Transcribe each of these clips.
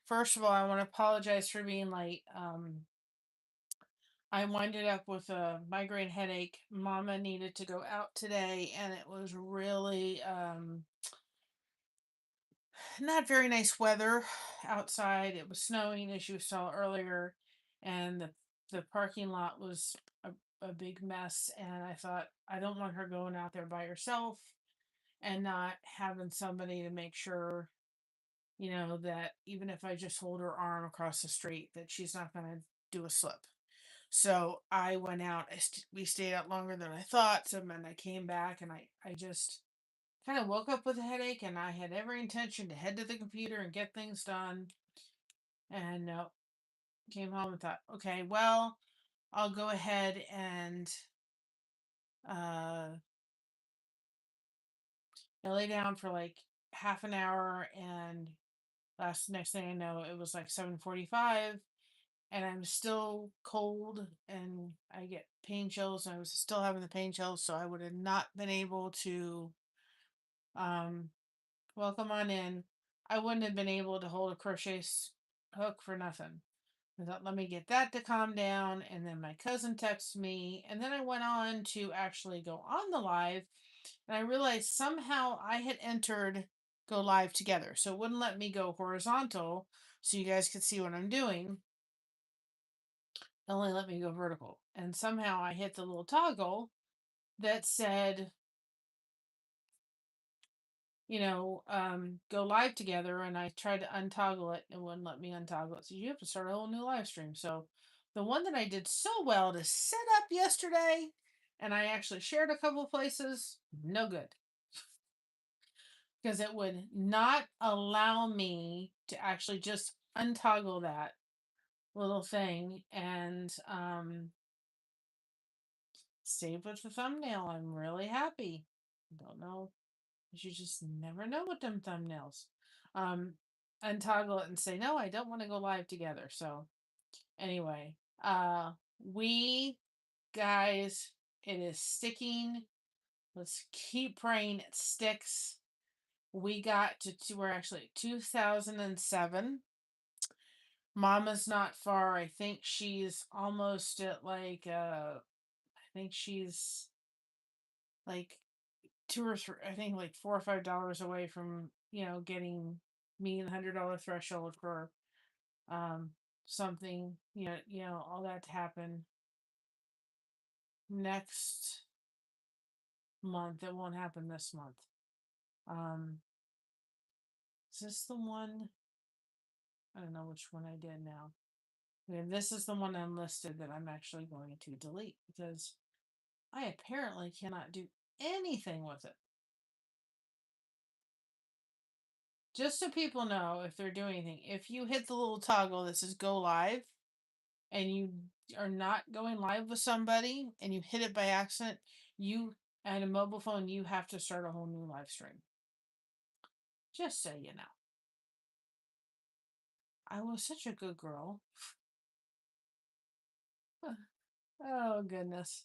First of all, I want to apologize for being late. I winded up with a migraine headache. Mama needed to go out today, and it was really not very nice weather outside. It was snowing, as you saw earlier, and the parking lot was a big mess. And I thought, I don't want her going out there by herself and not having somebody to make sure, that even if I just hold her arm across the street, that she's not going to do a slip. So I went out. We stayed out longer than I thought. So then I came back, and I just kind of woke up with a headache, and I had every intention to head to the computer and get things done. And no, came home and thought, okay, well, I'll go ahead and uh, I lay down for like half an hour, and next thing I know, it was like 7:45, and I'm still cold, and I get pain chills. And I was still having the pain chills, so I would have not been able to um, welcome on in. I wouldn't have been able to hold a hook for nothing. I thought, let me get that to calm down. And then my cousin texted me. And then I went on to actually go on the live. And I realized somehow I had entered go live together. So it wouldn't let me go horizontal so you guys could see what I'm doing. It only let me go vertical. And somehow I hit the little toggle that said, go live together, and I tried to untoggle it and wouldn't let me untoggle it. So you have to start a whole new live stream. So the one that I did so well to set up yesterday, and I actually shared a couple of places, no good. Because it would not allow me to actually just untoggle that little thing and save with the thumbnail. I'm really happy. Don't know. You just never know with them thumbnails. Um, Untoggle it and say, no, I don't want to go live together. So anyway, we guys, it is sticking. Let's keep praying it sticks. We got we're actually at 2007. Mama's not far. I think she's almost at like I think she's like two or three, I think like $4 or $5 away from, getting me the $100 threshold for um something, all that to happen next month. It won't happen this month. Um is this the one? I don't know which one I did now. Okay, this is the one unlisted that I'm actually going to delete because I apparently cannot do anything with it. Just so people know, if they're doing anything, if you hit the little toggle that says go live and you are not going live with somebody and you hit it by accident, you at a mobile phone, you have to start a whole new live stream. Just so you know. I was such a good girl. Oh goodness.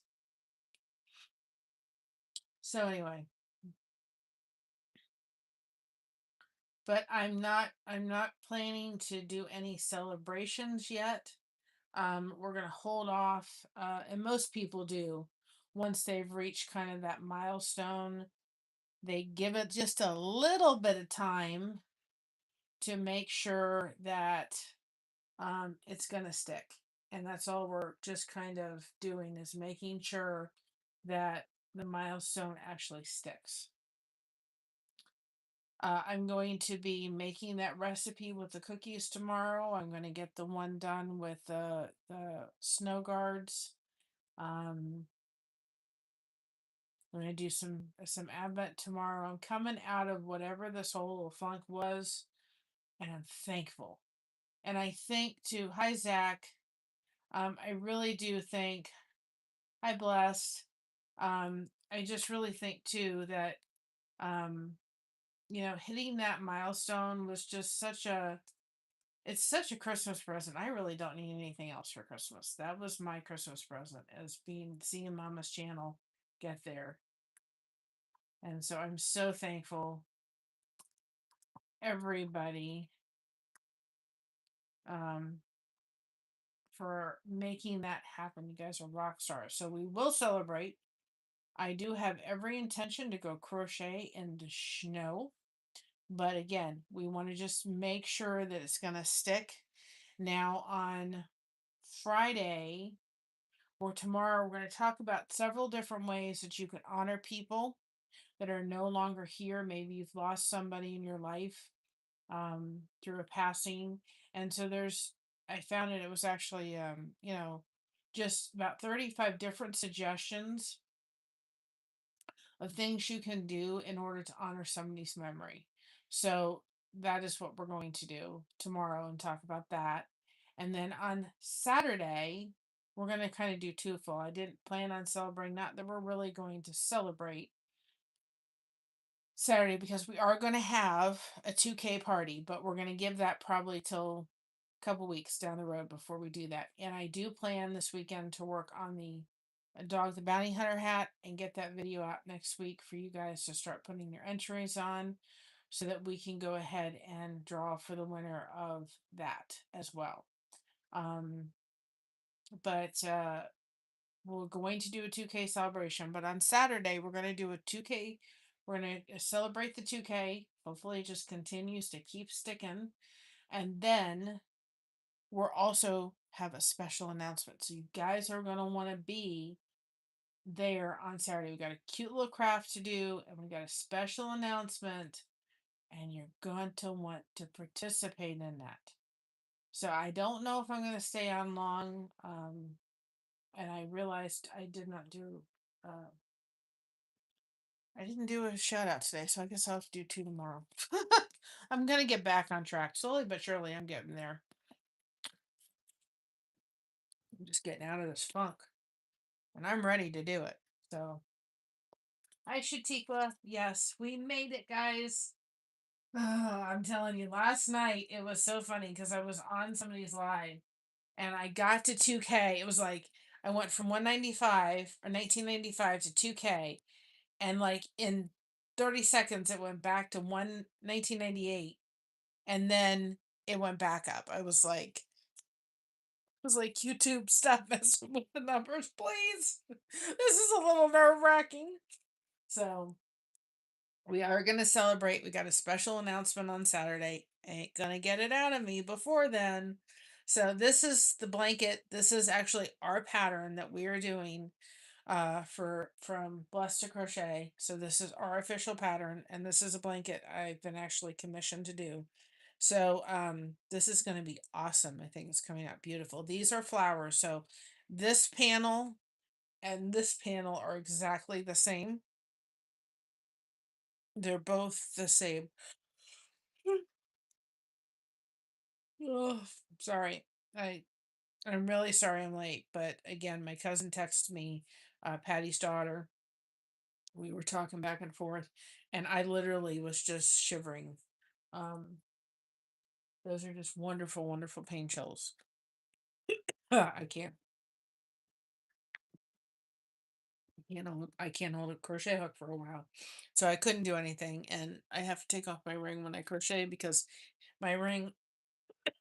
So anyway, but I'm not planning to do any celebrations yet. We're gonna hold off, and most people do once they've reached kind of that milestone. They give it just a little bit of time to make sure that it's going to stick. And that's all we're just kind of doing is making sure that the milestone actually sticks. I'm going to be making that recipe with the cookies tomorrow. I'm going to get the one done with the snow guards. Um, I'm going to do some advent tomorrow. I'm coming out of whatever this whole flunk was, and I'm thankful. And I think too, hi Zach. I really do think, hi Blessed. I just really think too that um, hitting that milestone was just it's such a Christmas present. I really don't need anything else for Christmas. That was my Christmas present, as seeing Mama's channel get there. And so I'm so thankful everybody um, for making that happen. You guys are rock stars. So we will celebrate. I do have every intention to go crochet in the snow. But again, we want to just make sure that it's going to stick. Now, on Friday or tomorrow, we're going to talk about several different ways that you can honor people that are no longer here. Maybe you've lost somebody in your life through a passing. And so I found it was actually, just about 35 different suggestions of things you can do in order to honor somebody's memory. So that is what we're going to do tomorrow and talk about that. And then on Saturday, we're going to kind of do twofold. I didn't plan on celebrating, not that we're really going to celebrate Saturday because we are going to have a 2K party, but we're going to give that probably till a couple weeks down the road before we do that. And I do plan this weekend to work on the Dog the Bounty Hunter hat and get that video out next week for you guys to start putting your entries on so that we can go ahead and draw for the winner of that as well. Um, but we're going to do a 2K celebration, but on Saturday we're going to do a 2K. We're going to celebrate the 2K. Hopefully it just continues to keep sticking. And then we're also have a special announcement. So you guys are going to want to be there on Saturday. We got a cute little craft to do, and we got a special announcement, and you're going to want to participate in that. So I don't know if I'm going to stay on long. And I realized uh, I didn't do a shout out today, so I guess I'll have to do two tomorrow. I'm gonna get back on track slowly but surely. I'm getting there. I'm just getting out of this funk, and I'm ready to do it. So, hi Shatikwa. Yes, we made it, guys. Oh, I'm telling you, last night it was so funny because I was on somebody's live and I got to 2K. It was like I went from 195 or 1995 to 2K, and like in 30 seconds it went back to 1998, and then it went back up. I was like, YouTube, stop messing with the numbers, please. This is a little nerve-wracking. So we are going to celebrate. We got a special announcement on Saturday. Ain't going to get it out of me before then. So this is the blanket. This is actually our pattern that we are doing for from Blessed to Crochet. So this is our official pattern, and this is a blanket I've been actually commissioned to do. So this is going to be awesome. I think it's coming out beautiful. These are flowers. So this panel and this panel are exactly the same. They're both the same. Oh, sorry. I'm really sorry I'm late, but again, my cousin texted me, Patty's daughter. We were talking back and forth, and I literally was just shivering. Um, those are just wonderful, wonderful pain chills. I can't hold a crochet hook for a while, so I couldn't do anything, and I have to take off my ring when I crochet because my ring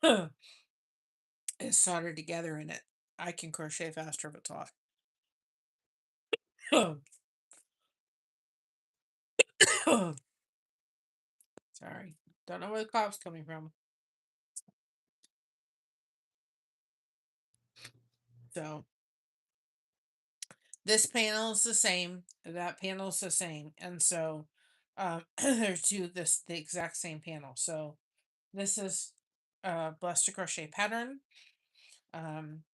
is soldered together in it. I can crochet faster if it's off. Sorry, don't know where the cough's coming from. So this panel is the same, that panel is the same, and so there's the exact same panel. So this is Blessed to Crochet pattern. I'm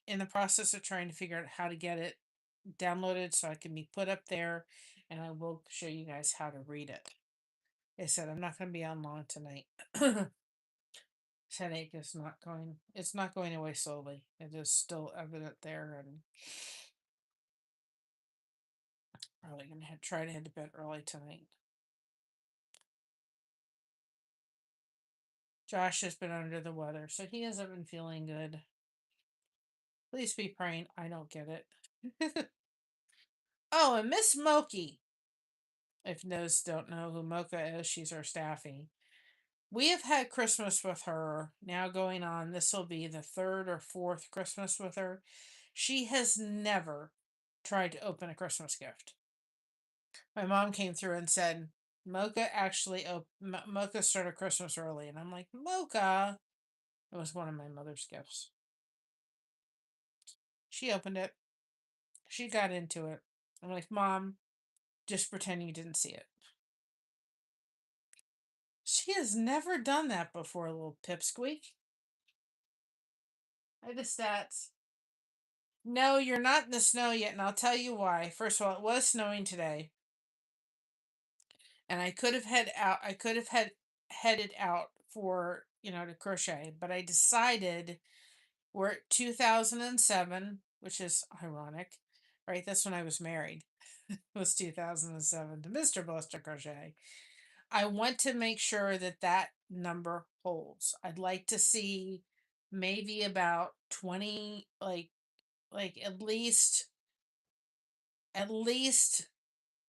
in the process of trying to figure out how to get it downloaded so I can be put up there, and I will show you guys how to read it. I said I'm not going to be on long tonight. Headache is not going. It's not going away slowly. It is still evident there, and probably gonna try to head to bed early tonight. Josh has been under the weather, so he hasn't been feeling good. Please be praying I don't get it. Oh, and Miss Moki. If those don't know who Mocha is, she's our staffy. We have had Christmas with her now going on. This will be the third or fourth Christmas with her. She has never tried to open a Christmas gift. My mom came through and said, Mocha actually Mocha started Christmas early. And I'm like, Mocha. It was one of my mother's gifts. She opened it. She got into it. I'm like, Mom, just pretend you didn't see it. She has never done that before, little pipsqueak. I the stats. No, you're not in the snow yet, and I'll tell you why. First of all, it was snowing today, and I could have headed out for, to crochet, but I decided we're at 2007, which is ironic, right? That's when I was married. It was 2007 to Mr. Buster Crochet. I want to make sure that that number holds. I'd like to see maybe about 20, like at least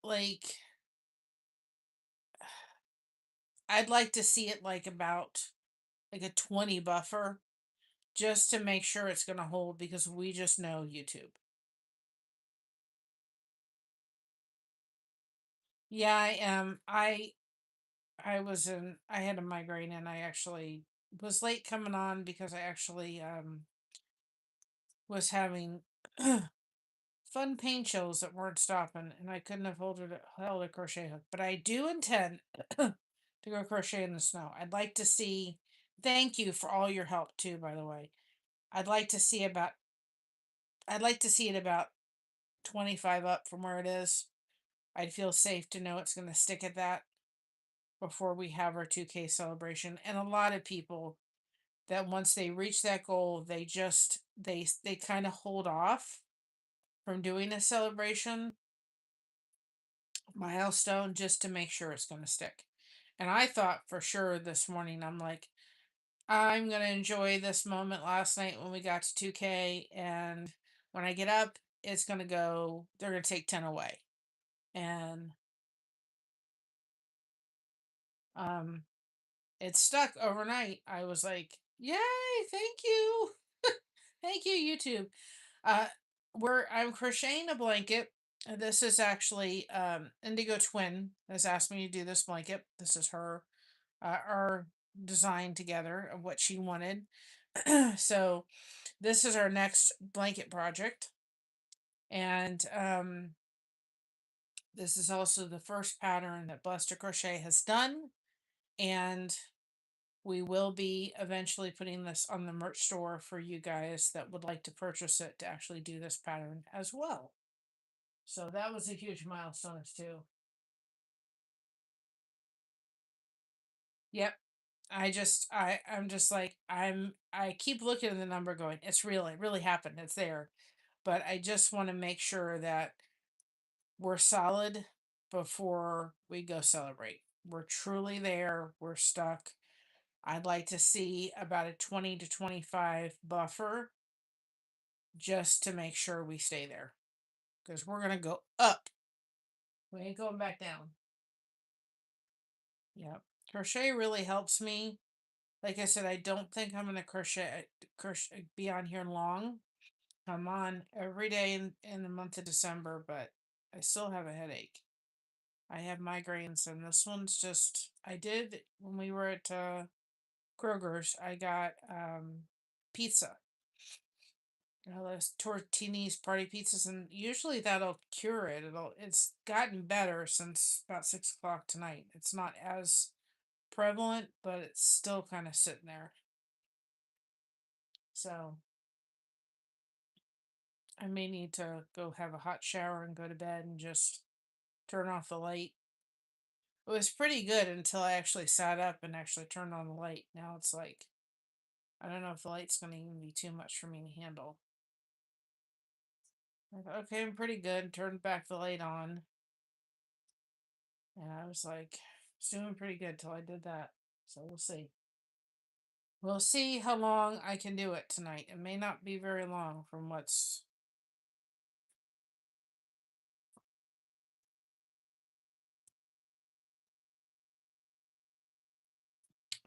like I'd like to see it like about like a 20 buffer just to make sure it's going to hold because we just know YouTube. Yeah, I am. I had a migraine and I actually was late coming on because I actually was having fun pain chills that weren't stopping and I couldn't have held a crochet hook. But I do intend to go crochet in the snow. Thank you for all your help too, by the way. I'd like to see about I'd like to see it about 25 up from where it is. I'd feel safe to know it's going to stick at that before we have our 2K celebration. And a lot of people that once they reach that goal, they kind of hold off from doing a celebration milestone just to make sure it's going to stick. And I thought for sure this morning, I'm like, I'm going to enjoy this moment last night when we got to 2K. And when I get up, they're going to take 10 away. And um, it stuck overnight. I was like, yay, thank you. Thank you, YouTube. Uh, I'm crocheting a blanket. This is actually Indigo Twin has asked me to do this blanket. This is our design together of what she wanted. So this is our next blanket project, and this is also the first pattern that Buster Crochet has done, and we will be eventually putting this on the merch store for you guys that would like to purchase it to actually do this pattern as well. So that was a huge milestone too. Yep. I'm just like I keep looking at the number going, it's real, it really happened, it's there. But I just want to make sure that we're solid before we go celebrate. We're truly there, we're stuck. I'd like to see about a 20 to 25 buffer just to make sure we stay there. Because we're gonna go up. We ain't going back down. Yep. Crochet really helps me. Like I said, I don't think I'm gonna crochet be on here long. I'm on every day in the month of December, but I still have a headache. I have migraines, and this one's just. I did when we were at Kroger's. I got pizza. Those tortinis party pizzas, and usually that'll cure it. It's gotten better since about 6 o'clock tonight. It's not as prevalent, but it's still kind of sitting there. So I may need to go have a hot shower and go to bed and just turn off the light. It was pretty good until I actually sat up and actually turned on the light. Now it's like, I don't know if the light's going to even be too much for me to handle. I thought, okay, I'm pretty good. Turned back the light on. And I was like, doing pretty good till I did that. So we'll see. We'll see how long I can do it tonight. It may not be very long from what's.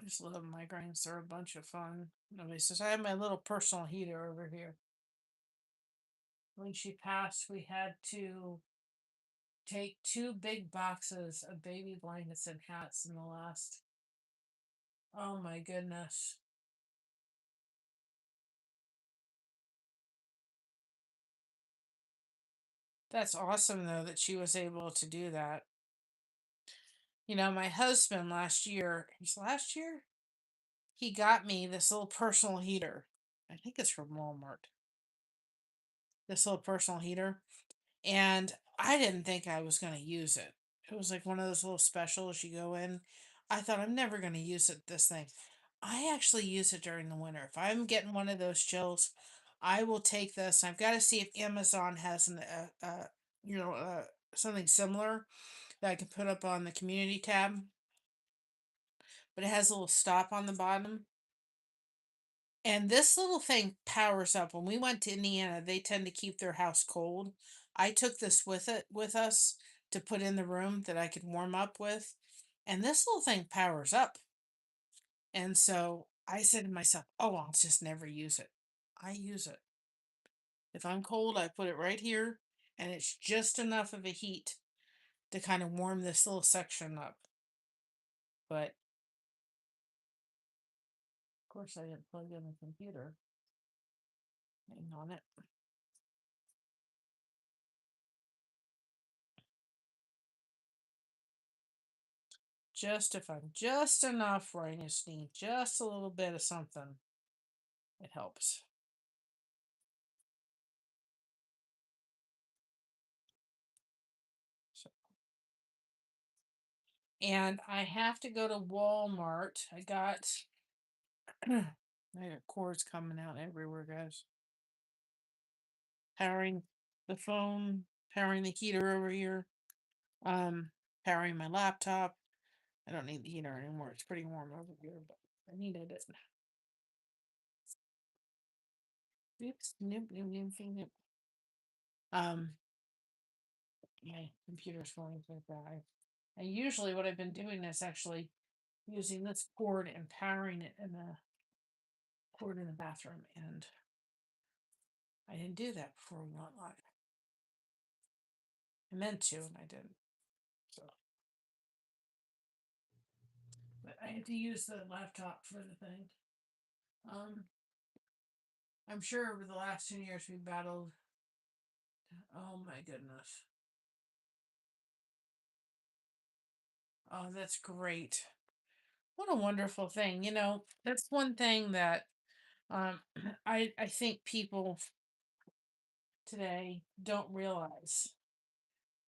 I just love migraines. They're a bunch of fun. Nobody says I have my little personal heater over here. When she passed, we had to take two big boxes of baby blankets and hats in the last. Oh my goodness. That's awesome though that she was able to do that. My husband last year, he got me this little personal heater. I think it's from Walmart. This little personal heater. And I didn't think I was going to use it. It was like one of those little specials you go in. I thought I'm never going to use this thing. I actually use it during the winter. If I'm getting one of those chills, I will take this. I've got to see if Amazon has you know, uh, something similar that I can put up on the community tab. But it has a little stop on the bottom. And this little thing powers up. When we went to Indiana, they tend to keep their house cold. I took this with us to put in the room that I could warm up with. And this little thing powers up. And so I said to myself, oh, I'll just never use it. I use it. If I'm cold, I put it right here, and it's just enough of a heat to kind of warm this little section up. But of course, I didn't plug in the computer. Hang on it. Just enough where I just need just a little bit of something, it helps. So, and I have to go to Walmart. I got cords coming out everywhere, guys. Powering the phone, powering the heater over here, um, powering my laptop. I don't need the heater anymore. It's pretty warm over here, but I needed it. Oops, nope, nope, nope, nope. My computer's going to die. And usually what I've been doing is actually using this cord and powering it in the cord in the bathroom. And I didn't do that before we went live. I meant to, and I didn't. So, but I had to use the laptop for the thing. Um, I'm sure over the last 10 years we battled. Oh my goodness. Oh, that's great. What a wonderful thing. That's one thing that um, I think people today don't realize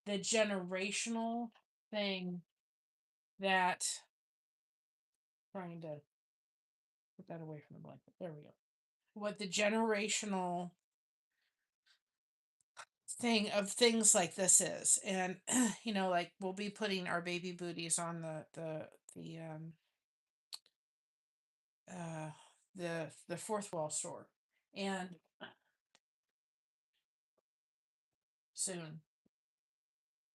the generational thing that trying to put that away from the blanket. There we go. What the generational thing of things like this is. And like we'll be putting our baby booties on uh the fourth wall store and soon.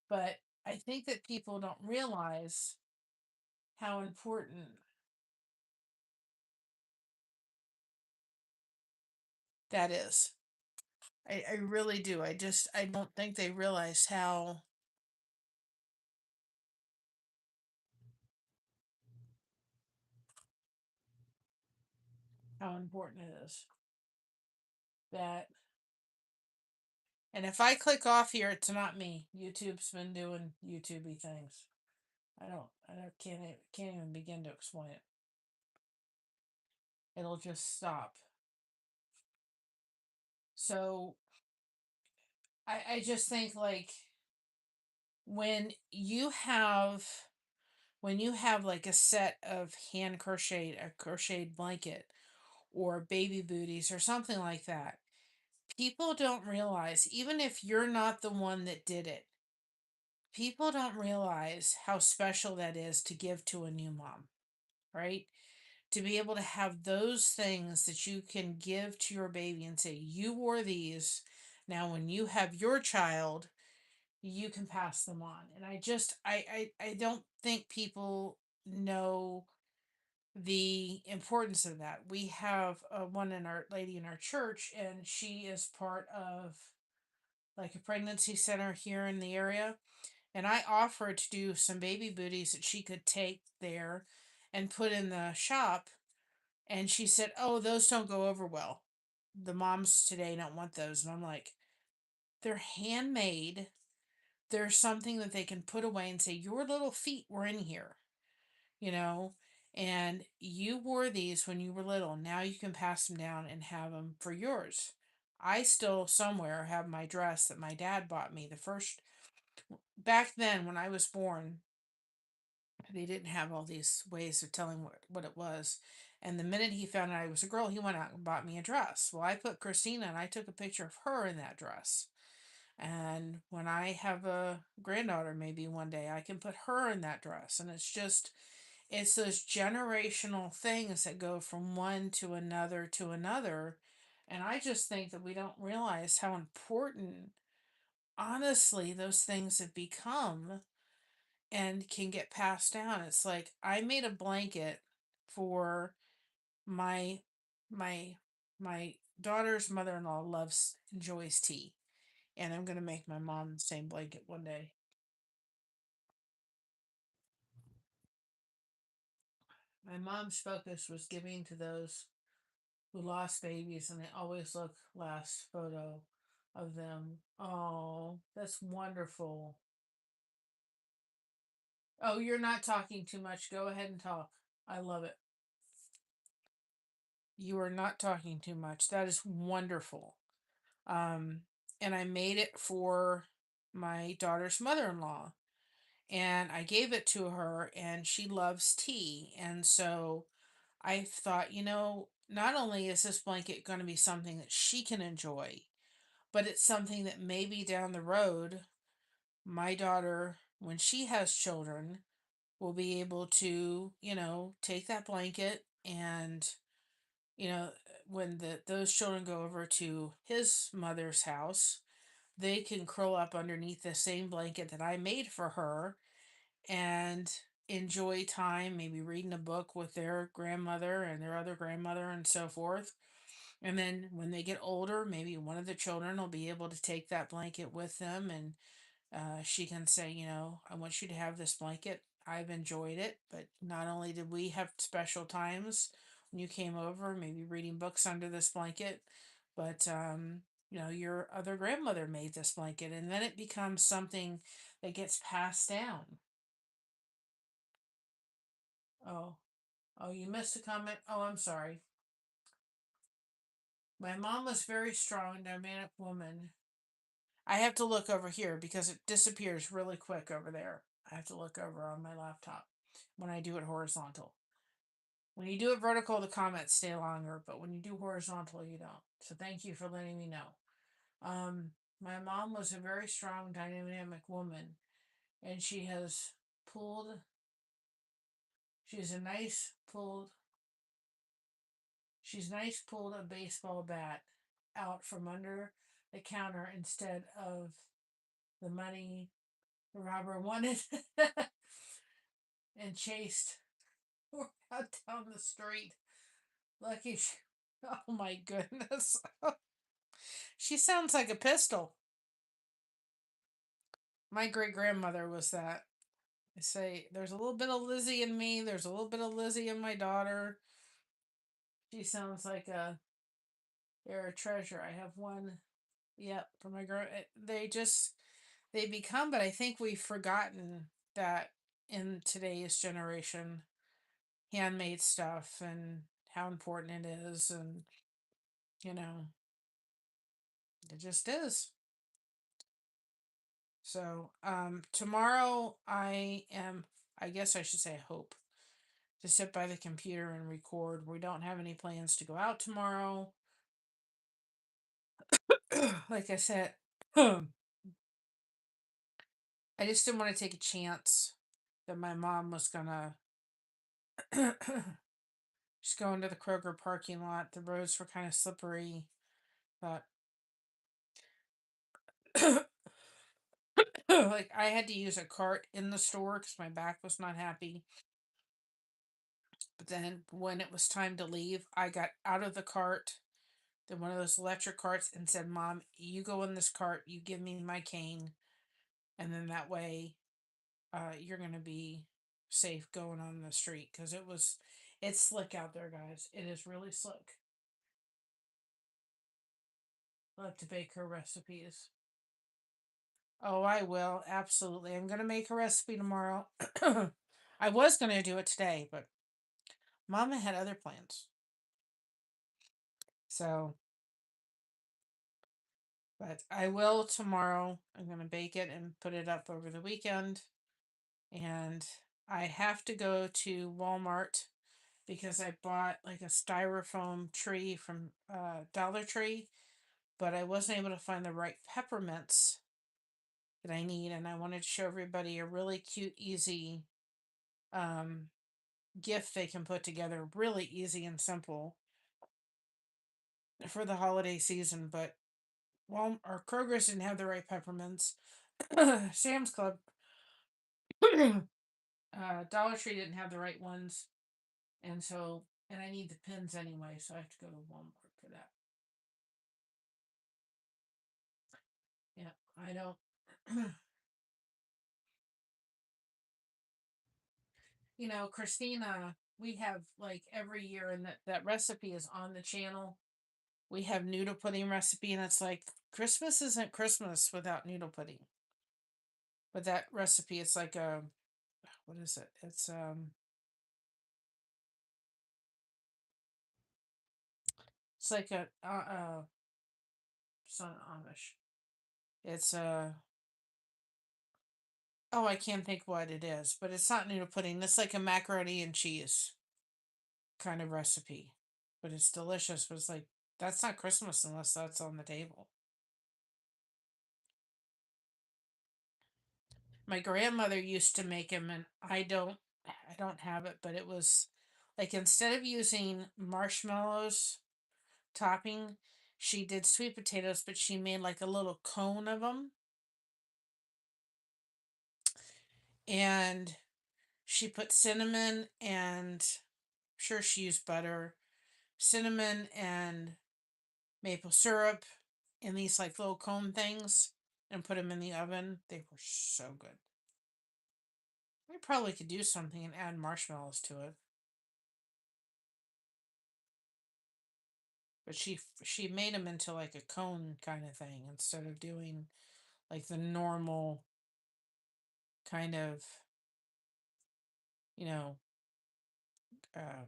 But I think that people don't realize how important that is. I really do. I don't think they realize how important it is. That and if I click off here, it's not me. YouTube's been doing YouTubey things. I can't even begin to explain it. It'll just stop. So I just think like when you have like a set of a crocheted blanket or baby booties or something like that, people don't realize, even if you're not the one that did it, people don't realize how special that is to give to a new mom, right? To be able to have those things that you can give to your baby and say, you wore these. Now, when you have your child, you can pass them on. And I don't think people know the importance of that. We have one in our lady in our church, and she is part of like a pregnancy center here in the area. And I offered to do some baby booties that she could take there and put in the shop. And she said, "Oh, those don't go over well. The moms today don't want those." And I'm like, "They're handmade. There's something that they can put away and say, your little feet were in here, you know, and you wore these when you were little. Now you can pass them down and have them for yours." I still somewhere have my dress that my dad bought me the first back then when I was born. They didn't have all these ways of telling what it was. And the minute he found out I was a girl, he went out and bought me a dress. Well, I put Christina and I took a picture of her in that dress. And when I have a granddaughter, maybe one day, I can put her in that dress. And it's those generational things that go from one to another to another. And I just think that we don't realize how important, honestly, those things have become and can get passed down. It's like I made a blanket for my my my daughter's mother-in-law loves enjoys tea, and I'm gonna make my mom the same blanket one day. My mom's focus was giving to those who lost babies, and they always look last photo of them. Oh, that's wonderful. Oh, you're not talking too much. Go ahead and talk. I love it. You are not talking too much. That is wonderful. Um, and I made it for my daughter's mother-in-law, and I gave it to her, and she loves tea. And so I thought, not only is this blanket going to be something that she can enjoy, but it's something that maybe down the road, my daughter, when she has children, will be able to, take that blanket and, you know, when those children go over to his mother's house, they can curl up underneath the same blanket that I made for her and enjoy time, maybe reading a book with their grandmother and their other grandmother and so forth. And then when they get older, maybe one of the children will be able to take that blanket with them, and she can say, "I want you to have this blanket. I've enjoyed it, but not only did we have special times when you came over, maybe reading books under this blanket, but your other grandmother made this blanket." And then it becomes something that gets passed down. Oh, oh, you missed a comment. Oh, I'm sorry. My mom was very strong, dynamic woman. I have to look over here because it disappears really quick over there. I have to look over on my laptop when I do it horizontal. When you do it vertical, the comments stay longer, but when you do horizontal, you don't. So thank you for letting me know. Um, my mom was a very strong, dynamic woman, and pulled. She's a nice pulled. She's nice pulled a baseball bat out from under the counter instead of the money the robber wanted, and chased out down the street. Lucky she, oh my goodness. She sounds like a pistol. My great grandmother was that. I say there's a little bit of Lizzie in me, there's a little bit of Lizzie in my daughter. She sounds like they're a treasure. I have one, yep, for my girl. They become, but I think we've forgotten that in today's generation, handmade stuff and how important it is. And, you know, it just is. So, tomorrow I guess I should say, I hope to sit by the computer and record. We don't have any plans to go out tomorrow. Like I said, I just didn't want to take a chance that my mom was gonna just go into the Kroger parking lot. The roads were kind of slippery, but like I had to use a cart in the store because my back was not happy. But then when it was time to leave, I got out of the cart, then one of those electric carts, and said, Mom, you go in this cart, you give me my cane, and then that way you're going to be safe going on the street. Because it's slick out there, guys. It is really slick. I'll have to bake her recipes. Oh, I will. Absolutely. I'm going to make a recipe tomorrow. I was going to do it today, but Mama had other plans. So, but I will tomorrow. I'm going to bake it and put it up over the weekend. And I have to go to Walmart because I bought like a styrofoam tree from Dollar Tree, but I wasn't able to find the right peppermints that I need. And I wanted to show everybody a really cute, easy um, gift they can put together, really easy and simple for the holiday season. But our Kroger's didn't have the right peppermints. Sam's Club, Dollar Tree didn't have the right ones, and I need the pins anyway, so I have to go to Walmart for that. Yeah, I don't. Christina, we have like every year, and that recipe is on the channel. We have noodle pudding recipe, and it's like Christmas isn't Christmas without noodle pudding. But that recipe, it's like a what is it? It's like it's not Amish. It's oh, I can't think what it is, but it's not noodle pudding. It's like a macaroni and cheese kind of recipe, but it's delicious. But it's like that's not Christmas unless that's on the table. My grandmother used to make them, and I don't have it, but it was like instead of using marshmallows topping, she did sweet potatoes, but she made like a little cone of them, and she put cinnamon and sure she used butter, cinnamon and maple syrup in these like little cone things and put them in the oven. They were so good. I probably could do something and add marshmallows to it. But she made them into like a cone kind of thing instead of doing like the normal kind of, you know, uh,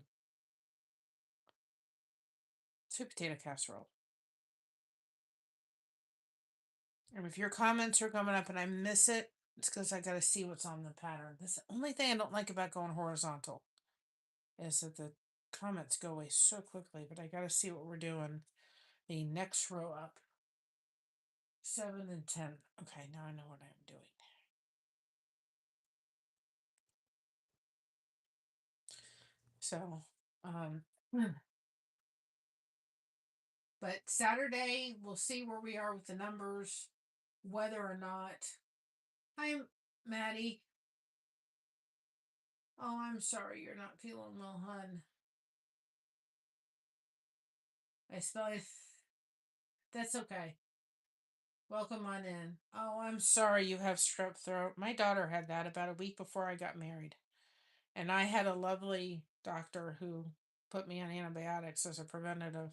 sweet potato casserole. And if your comments are coming up and I miss it, it's because I got to see what's on the pattern. That's the only thing I don't like about going horizontal is that the comments go away so quickly. But I got to see what we're doing. The next row up, 7 and 10. Okay, now I know what I'm doing. So, um, but Saturday we'll see where we are with the numbers, whether or not. I'm Maddie. Oh, I'm sorry you're not feeling well, hun. I spell it. That's okay. Welcome on in. Oh, I'm sorry you have strep throat. My daughter had that about a week before I got married. And I had a lovely doctor who put me on antibiotics as a preventative.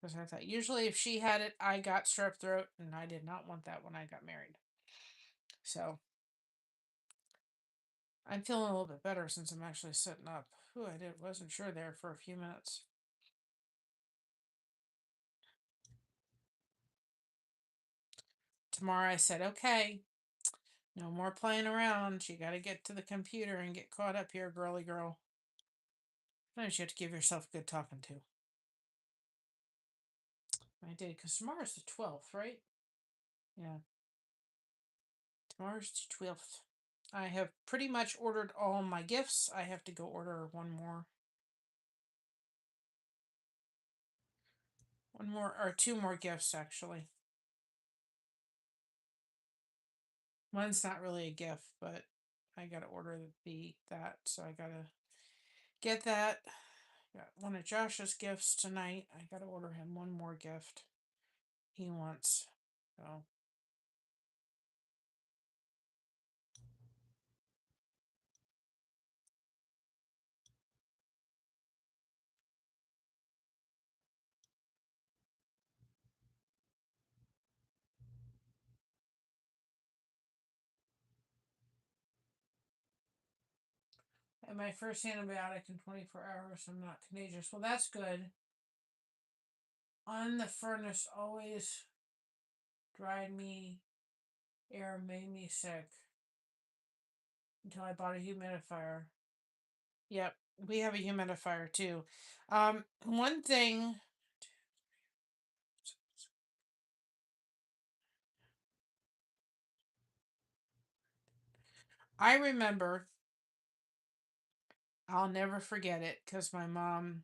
Because I thought usually if she had it, I got strep throat, and I did not want that when I got married. So I'm feeling a little bit better since I'm actually sitting up. Whew, wasn't sure there for a few minutes. Tomorrow I said, okay, no more playing around. You got to get to the computer and get caught up here, girly girl. Sometimes you have to give yourself a good talking to. I did, because tomorrow's the 12th, right? Yeah. Tomorrow's the 12th. I have pretty much ordered all my gifts. I have to go order one more. One more, or two more gifts, actually. One's not really a gift, but I gotta order that, so I gotta get that. Got one of Josh's gifts tonight. I got to order him one more gift he wants. So and my first antibiotic in 24 hours. I'm not contagious. Well, that's good. On the furnace always dried me, air made me sick until I bought a humidifier. Yep, we have a humidifier too. One thing I remember, I'll never forget it because my mom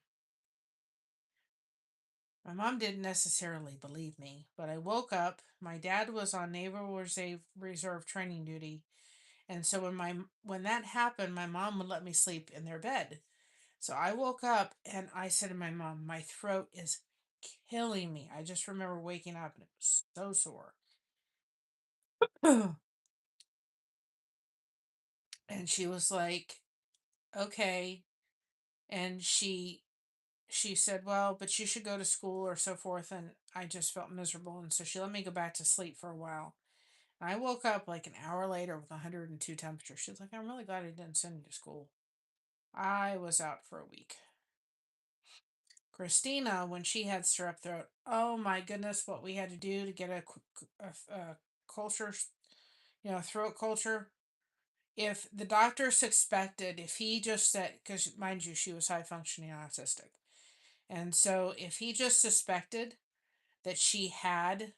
didn't necessarily believe me, but I woke up. My dad was on Naval Reserve training duty, and so when that happened, my mom would let me sleep in their bed. So I woke up and I said to my mom, "My throat is killing me." I just remember waking up and it was so sore. And she was like, "Okay," and she said, "Well, but you should go to school or so forth." And I just felt miserable, and so she let me go back to sleep for a while. I woke up like an hour later with 102 temperature. She's like, "I'm really glad I didn't send you to school." I was out for a week. Christina, when she had strep throat, oh my goodness, what we had to do to get a culture, throat culture. If the doctor suspected, if he just said, because mind you, she was high functioning autistic. And so if he just suspected that she had,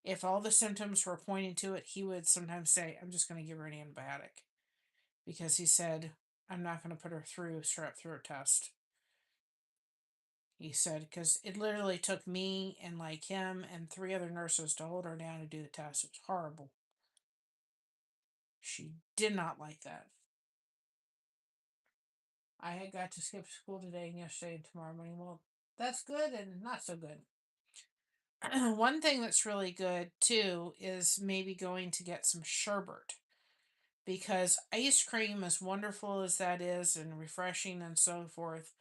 if all the symptoms were pointing to it, he would sometimes say, "I'm just going to give her an antibiotic." Because he said, "I'm not going to put her through strep throat test." He said, because it literally took me and like him and three other nurses to hold her down to do the test. It was horrible. She did not like that. I had got to skip school today and yesterday and tomorrow morning. Well, that's good and not so good. One thing that's really good too is maybe going to get some sherbet, because ice cream, as wonderful as that is and refreshing and so forth,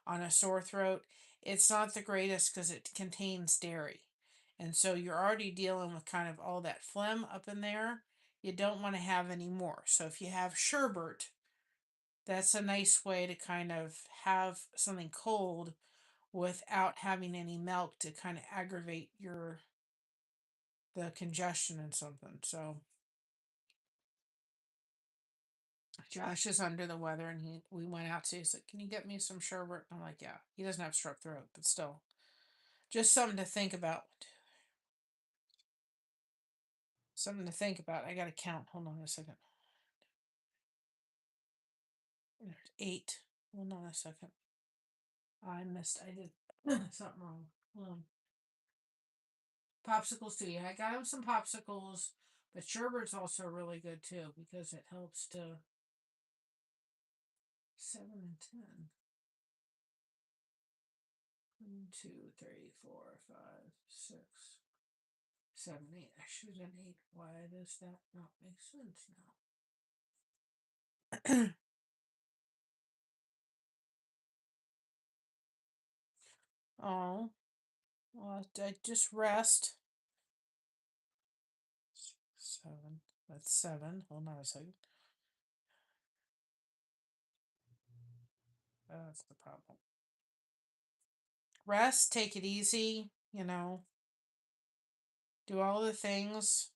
on a sore throat, it's not the greatest because it contains dairy. And so you're already dealing with kind of all that phlegm up in there. You don't want to have any more. So if you have sherbet, that's a nice way to kind of have something cold without having any milk to kind of aggravate the congestion and something. So Josh is under the weather, and we went out to. He's like, "Can you get me some sherbet?" I'm like, "Yeah." He doesn't have strep throat, but still, just something to think about. Something to think about. I gotta count. Hold on a second. There's 8. Hold on a second. I missed. I did something wrong. Hold on. Popsicles too. Yeah, I got him some popsicles, but sherbet's also really good too because it helps to 7 and 10. 1, 2, 3, 4, 5, 6, 7, 8. I should have done 8. Why does that not make sense now? Oh, well, I just rest. 7. That's 7. Hold on a second. That's the problem. Rest, take it easy, do all the things.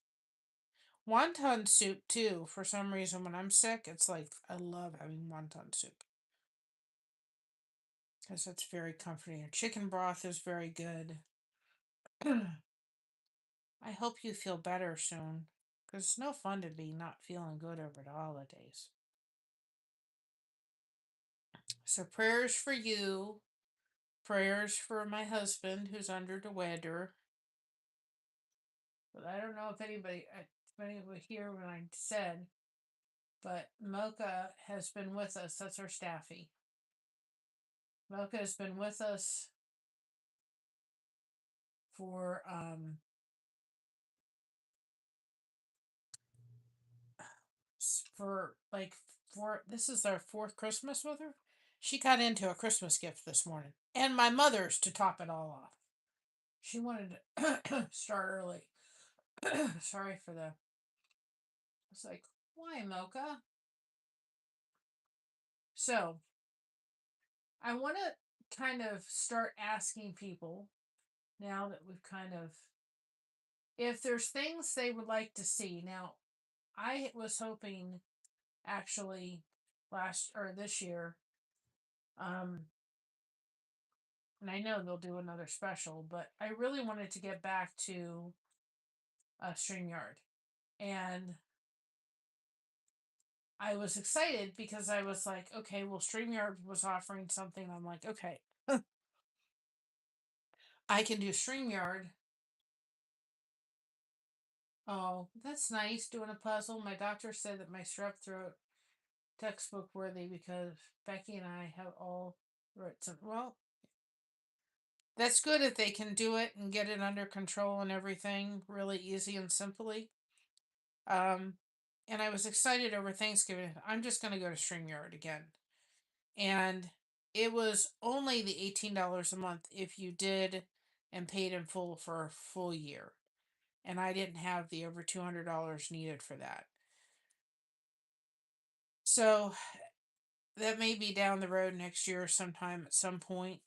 Wonton soup, too. For some reason, when I'm sick, it's like I love having wonton soup because it's very comforting. Chicken broth is very good. I hope you feel better soon because it's no fun to be not feeling good over the holidays. So, prayers for you, prayers for my husband who's under the weather. But I don't know if anybody here when I said, but Mocha has been with us. That's our staffy. Mocha has been with us for like this is our fourth Christmas with her. She got into a Christmas gift this morning, and my mother's to top it all off. She wanted to start early. Sorry for the. It's like, why, Mocha? So I want to kind of start asking people now that we've kind of, if there's things they would like to see. Now, I was hoping actually last or this year, um, and I know they'll do another special, but I really wanted to get back to StreamYard. And I was excited because I was like, okay, well, StreamYard was offering something. I'm like, okay, I can do StreamYard. Oh, that's nice doing a puzzle. My doctor said that my strep throat textbook worthy because Becky and I have all wrote some. Well, that's good if they can do it and get it under control and everything really easy and simply. Um, and I was excited over Thanksgiving. I'm just going to go to StreamYard again. And it was only the $18 a month if you did and paid in full for a full year. And I didn't have the over $200 needed for that. So that may be down the road next year sometime at some point.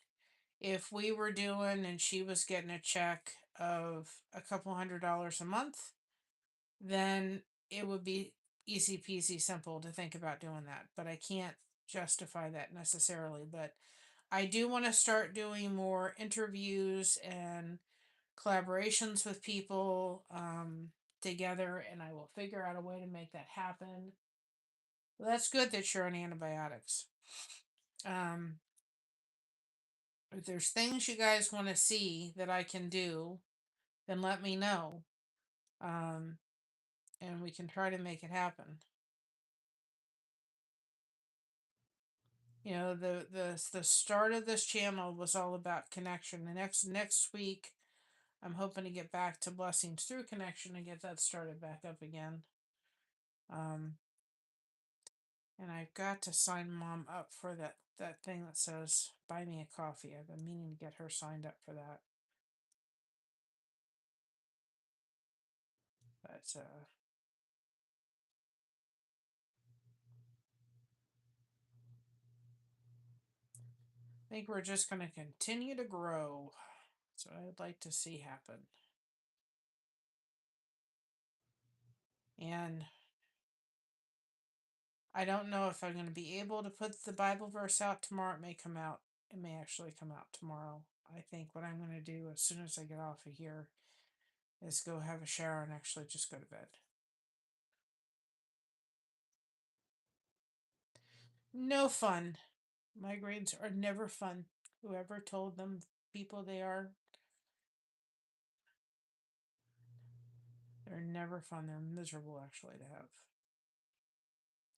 If we were doing and she was getting a check of a couple $100 a month, then it would be easy peasy simple to think about doing that. But I can't justify that necessarily. But I do want to start doing more interviews and collaborations with people together, and I will figure out a way to make that happen. Well, that's good that you're on antibiotics. Um, if there's things you guys want to see that I can do, then let me know. Um, and we can try to make it happen. You know, the start of this channel was all about connection. The next week, I'm hoping to get back to Blessings Through Connection and get that started back up again. Um, and I've got to sign Mom up for that thing that says "Buy me a coffee." I've been meaning to get her signed up for that. But I think we're just going to continue to grow. That's what I'd like to see happen. And I don't know if I'm going to be able to put the Bible verse out tomorrow. It may come out. It may actually come out tomorrow. I think what I'm going to do as soon as I get off of here is go have a shower and actually just go to bed. No fun. Migraines are never fun. Whoever told them people they are, they're never fun. They're miserable actually to have.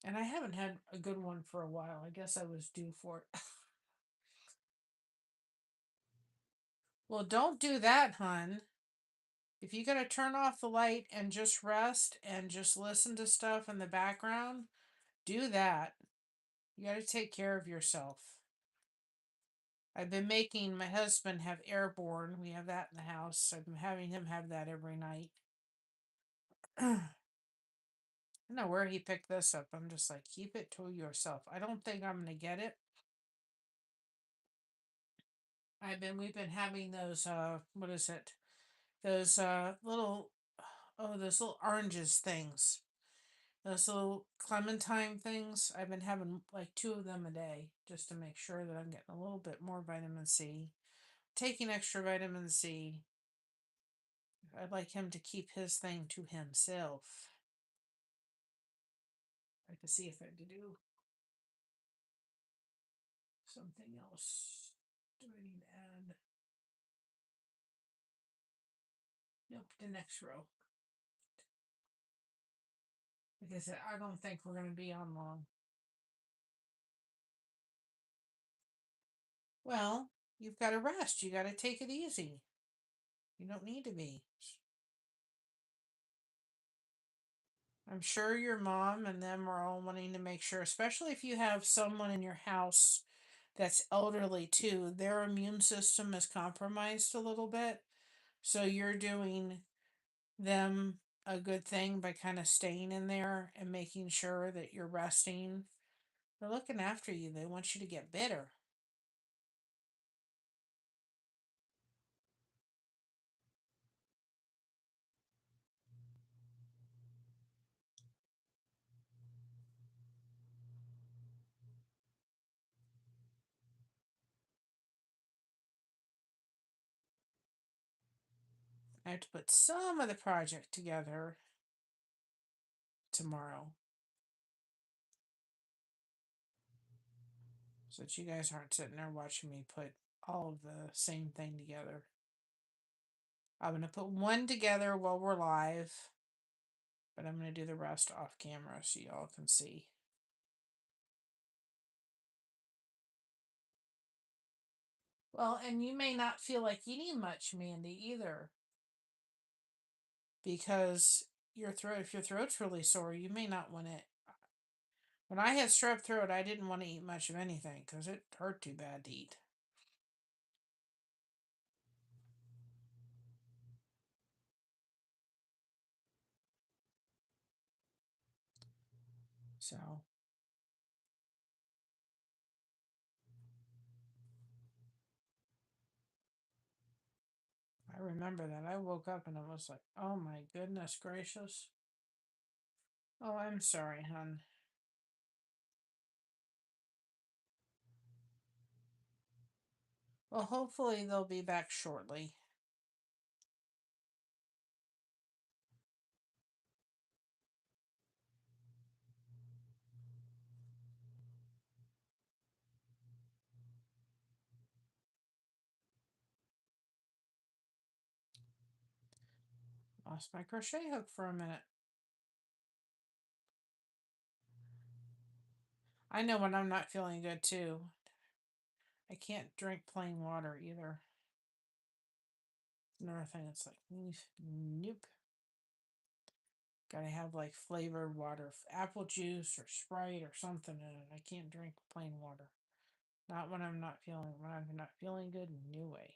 And I haven't had a good one for a while. I guess I was due for it. Well, don't do that, hun. If you gotta turn off the light and just rest and just listen to stuff in the background, do that. You gotta take care of yourself. I've been making my husband have Airborne. We have that in the house. I've been having him have that every night. I don't know where he picked this up. I'm just like, keep it to yourself. I don't think I'm gonna get it. We've been having those what is it? Those little those little oranges things. Those little clementine things. I've been having like 2 of them a day just to make sure that I'm getting a little bit more vitamin C. Taking extra vitamin C. I'd like him to keep his thing to himself. I have to see if I have to do something else. Do I need to add? Nope, the next row. Like I said, I don't think we're going to be on long. Well, you've got to rest. You got to take it easy. You don't need to be. I'm sure your mom and them are all wanting to make sure, especially if you have someone in your house that's elderly too, their immune system is compromised a little bit. So you're doing them a good thing by kind of staying in there and making sure that you're resting. They're looking after you. They want you to get better. I have to put some of the project together tomorrow so that you guys aren't sitting there watching me put all of the same thing together. I'm going to put one together while we're live, but I'm going to do the rest off camera so y'all can see. Well, and you may not feel like eating much, Mandy, either, because if your throat's really sore, you may not want to. When I had strep throat, I didn't want to eat much of anything because it hurt too bad to eat. So I remember that. I woke up and I was like, oh my goodness gracious. Oh, I'm sorry, hon. Well, hopefully they'll be back shortly. Lost my crochet hook for a minute. I know when I'm not feeling good too. I can't drink plain water either. Another thing, it's like, nope. Gotta have like flavored water, apple juice or Sprite or something in it. I can't drink plain water. Not when I'm not feeling good. No way.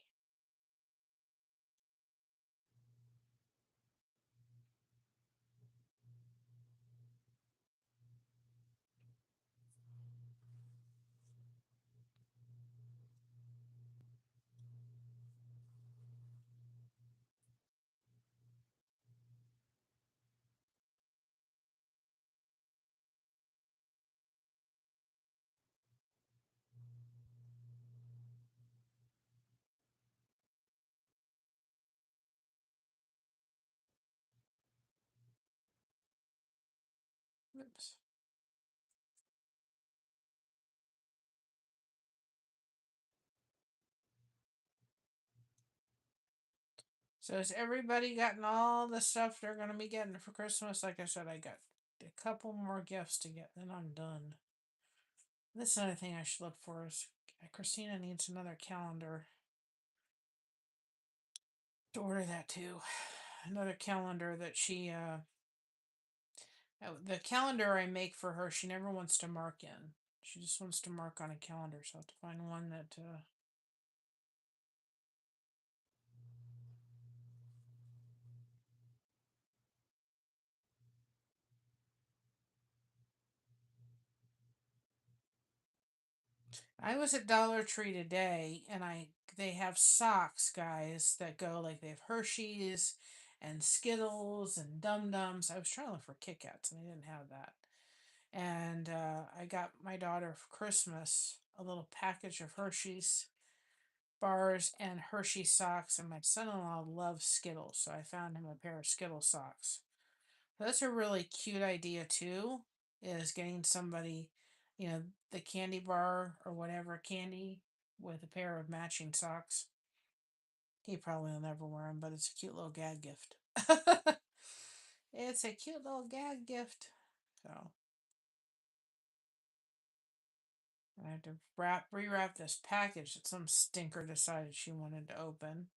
Oops. So has everybody gotten all the stuff they're gonna be getting for Christmas? Like I said, I got a couple more gifts to get, then I'm done. This is another thing I should look for is Christina needs another calendar to order that too. Another calendar that the calendar I make for her, she never wants to mark in. She just wants to mark on a calendar, so I have to find one that. I was at Dollar Tree today, and they have socks, guys, that go like they have Hershey's and Skittles and Dum Dums. I was trying to look for Kit Kats, and they didn't have that. And I got my daughter for Christmas a little package of Hershey's bars and Hershey socks, and my son-in-law loves Skittles, so I found him a pair of Skittle socks. So that's a really cute idea too, is getting somebody, the candy bar or whatever candy with a pair of matching socks. He probably will never wear them, but it's a cute little gag gift. It's a cute little gag gift. So I had to rewrap this package that some stinker decided she wanted to open.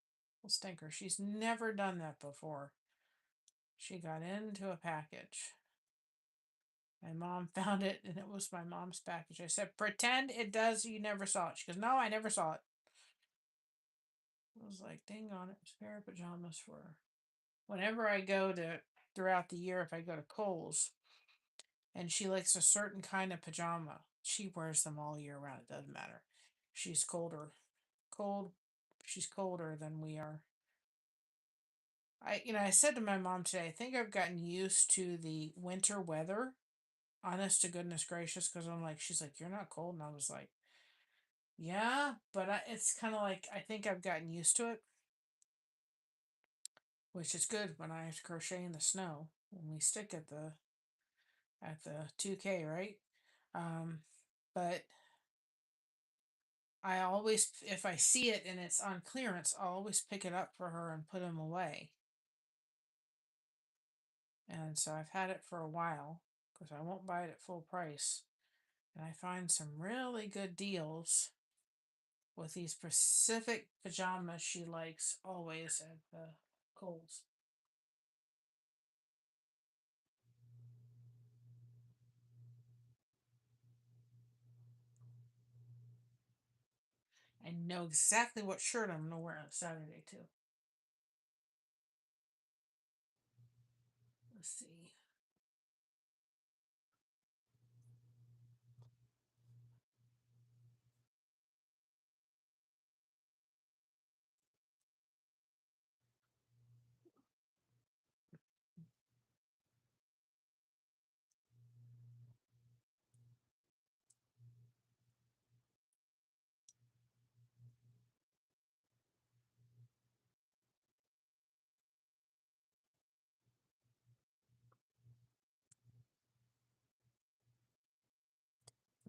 Well, stinker, she's never done that before. She got into a package. My mom found it, and it was my mom's package. I said, "Pretend it does. You never saw it." She goes, "No, I never saw it." I was like, "Dang on it, it's a pair of pajamas for her." Whenever I go to throughout the year, if I go to Kohl's, and she likes a certain kind of pajama, she wears them all year round. It doesn't matter. She's cold. She's colder than we are. I said to my mom today, I think I've gotten used to the winter weather. Honest to goodness gracious, because I'm like, she's like, "You're not cold," and I was like, "Yeah," but it's kind of like I think I've gotten used to it, which is good when I have to crochet in the snow when we stick at the 2K, right? Um, but I always, if I see it and it's on clearance, I'll always pick it up for her and put them away. And so I've had it for a while because I won't buy it at full price. And I find some really good deals with these specific pajamas she likes always at the Kohl's. I know exactly what shirt I'm going to wear on Saturday, too. Let's see.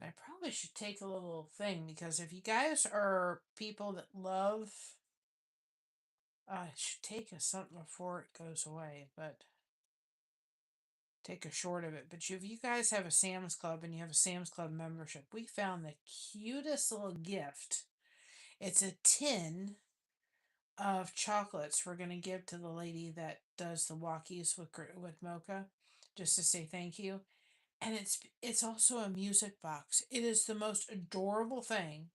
I probably should take a little thing because if you guys are people that love, I should take a something before it goes away, but take a short of it. But if you guys have a Sam's Club and you have a Sam's Club membership, we found the cutest little gift. It's a tin of chocolates we're going to give to the lady that does the walkies with Mocha, just to say thank you. And it's also a music box. It is the most adorable thing.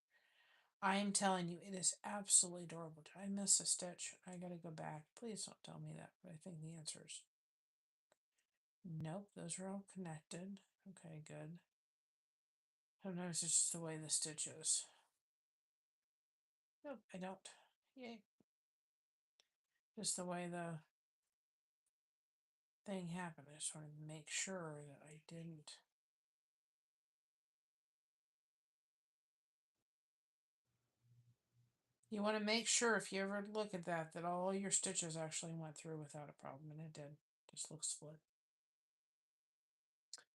I am telling you, it is absolutely adorable. Did I miss a stitch? I gotta go back. Please don't tell me that. But I think the answer is nope. Those are all connected. Okay, good. Sometimes it's just the way the stitch is. Nope, I don't. Yay. Just the way the thing happened. I just wanted to make sure that I didn't. You want to make sure if you ever look at that all your stitches actually went through without a problem, and it did. Just looks split.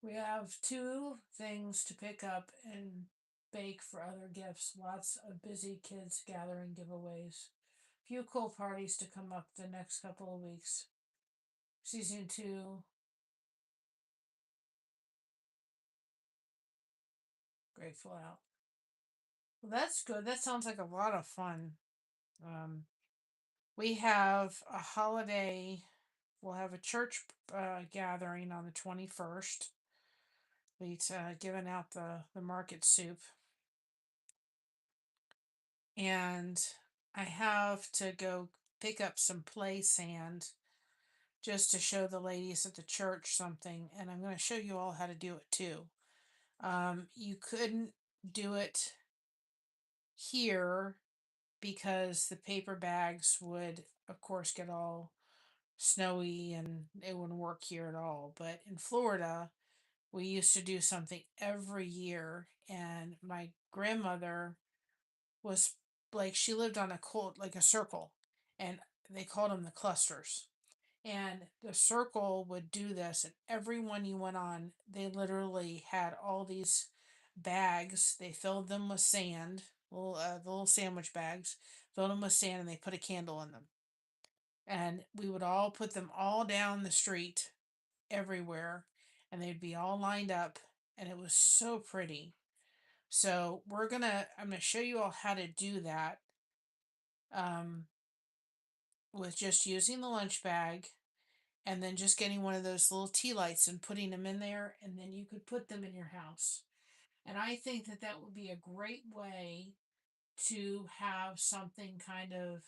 We have two things to pick up and bake for other gifts. Lots of busy kids gathering giveaways. Few cool parties to come up the next couple of weeks. Season 2, Grateful Out. Well, that's good. That sounds like a lot of fun. Um, we have a holiday. We'll have a church gathering on the 21st. We've given out the market soup. And I have to go pick up some play sand just to show the ladies at the church something. And I'm going to show you all how to do it too. You couldn't do it here because the paper bags would, of course, get all snowy and it wouldn't work here at all. But in Florida, we used to do something every year, and my grandmother was like she lived on a cold like a circle, and they called them the clusters. And the circle would do this, and everyone you went on, they literally had all these bags. They filled them with sand, the little sandwich bags, filled them with sand, and they put a candle in them. And we would all put them all down the street everywhere, and they'd be all lined up, and it was so pretty. So I'm gonna show you all how to do that um, with just using the lunch bag and then just getting one of those little tea lights and putting them in there, and then you could put them in your house. And I think that that would be a great way to have something kind of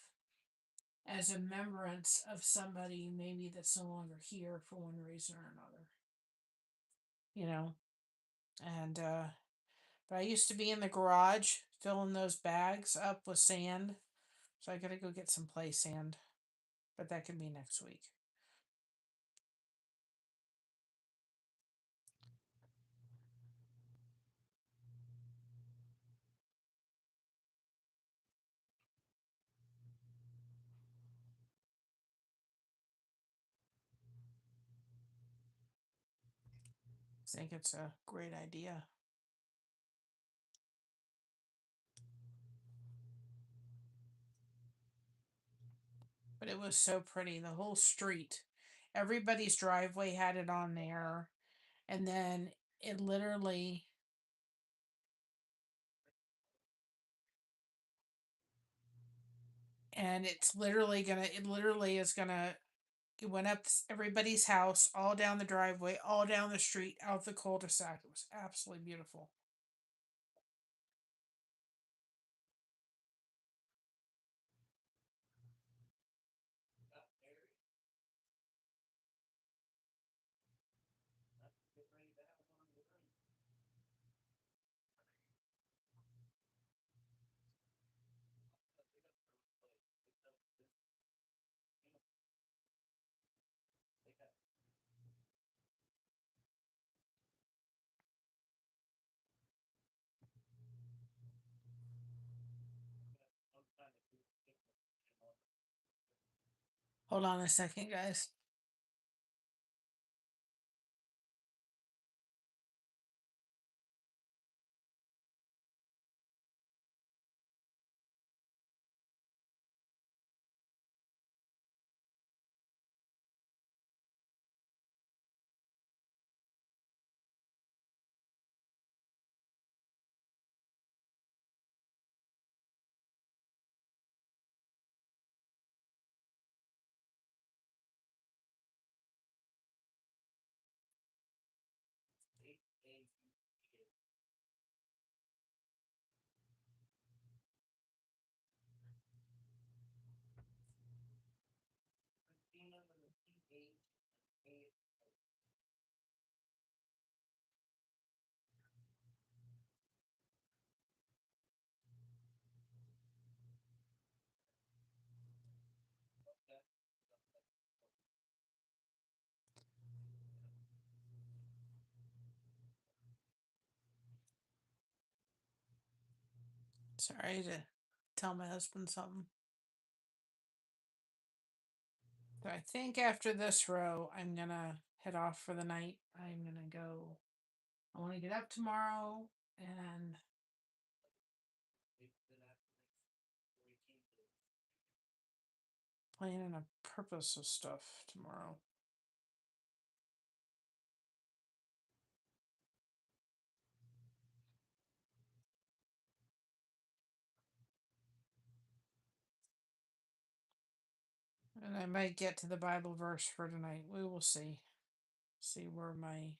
as a remembrance of somebody maybe that's no longer here for one reason or another, you know. And but I used to be in the garage filling those bags up with sand, so I gotta go get some play sand, but that can be next week. I think it's a great idea. But it was so pretty. The whole street, everybody's driveway had it on there, and then it literally, and it literally is gonna, it went up everybody's house, all down the driveway, all down the street, out the cul-de-sac. It was absolutely beautiful. Hold on a second, guys. Sorry to tell my husband something. So I think after this row, I'm gonna head off for the night. I'm gonna go. I want to get up tomorrow and plan a purpose of stuff tomorrow. And I might get to the Bible verse for tonight. We will see. See where my.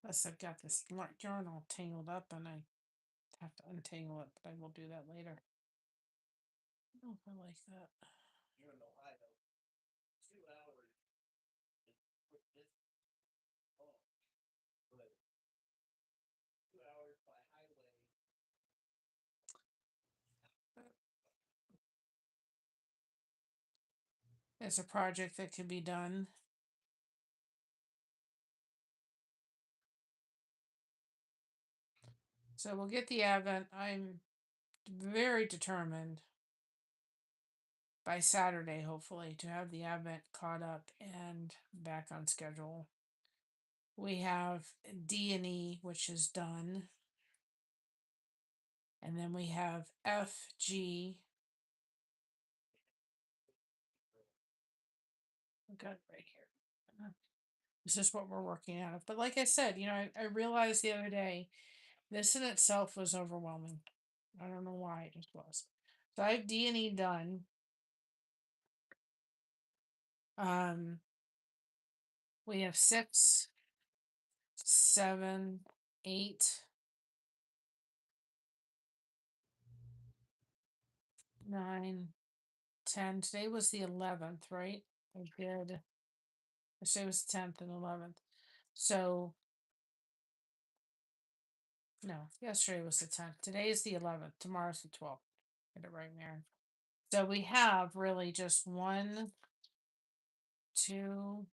Plus, I've got this yarn all tangled up and I have to untangle it, but I will do that later. I don't know if I like that. It's a project that can be done. So we'll get the Advent. I'm very determined by Saturday, hopefully, to have the Advent caught up and back on schedule. We have D&E, which is done. And then we have FG. I got it right here. This is what we're working out of. But like I said, I realized the other day, this in itself was overwhelming. I don't know why it just was. So I have D&E done. We have 6, 7, 8, 9, 10. Today was the 11th, right? I did. Yesterday was the 10th and 11th. So, no, yesterday was the 10th. Today is the 11th. Tomorrow's the 12th. Get it right, Mary. So we have really just 1, 2,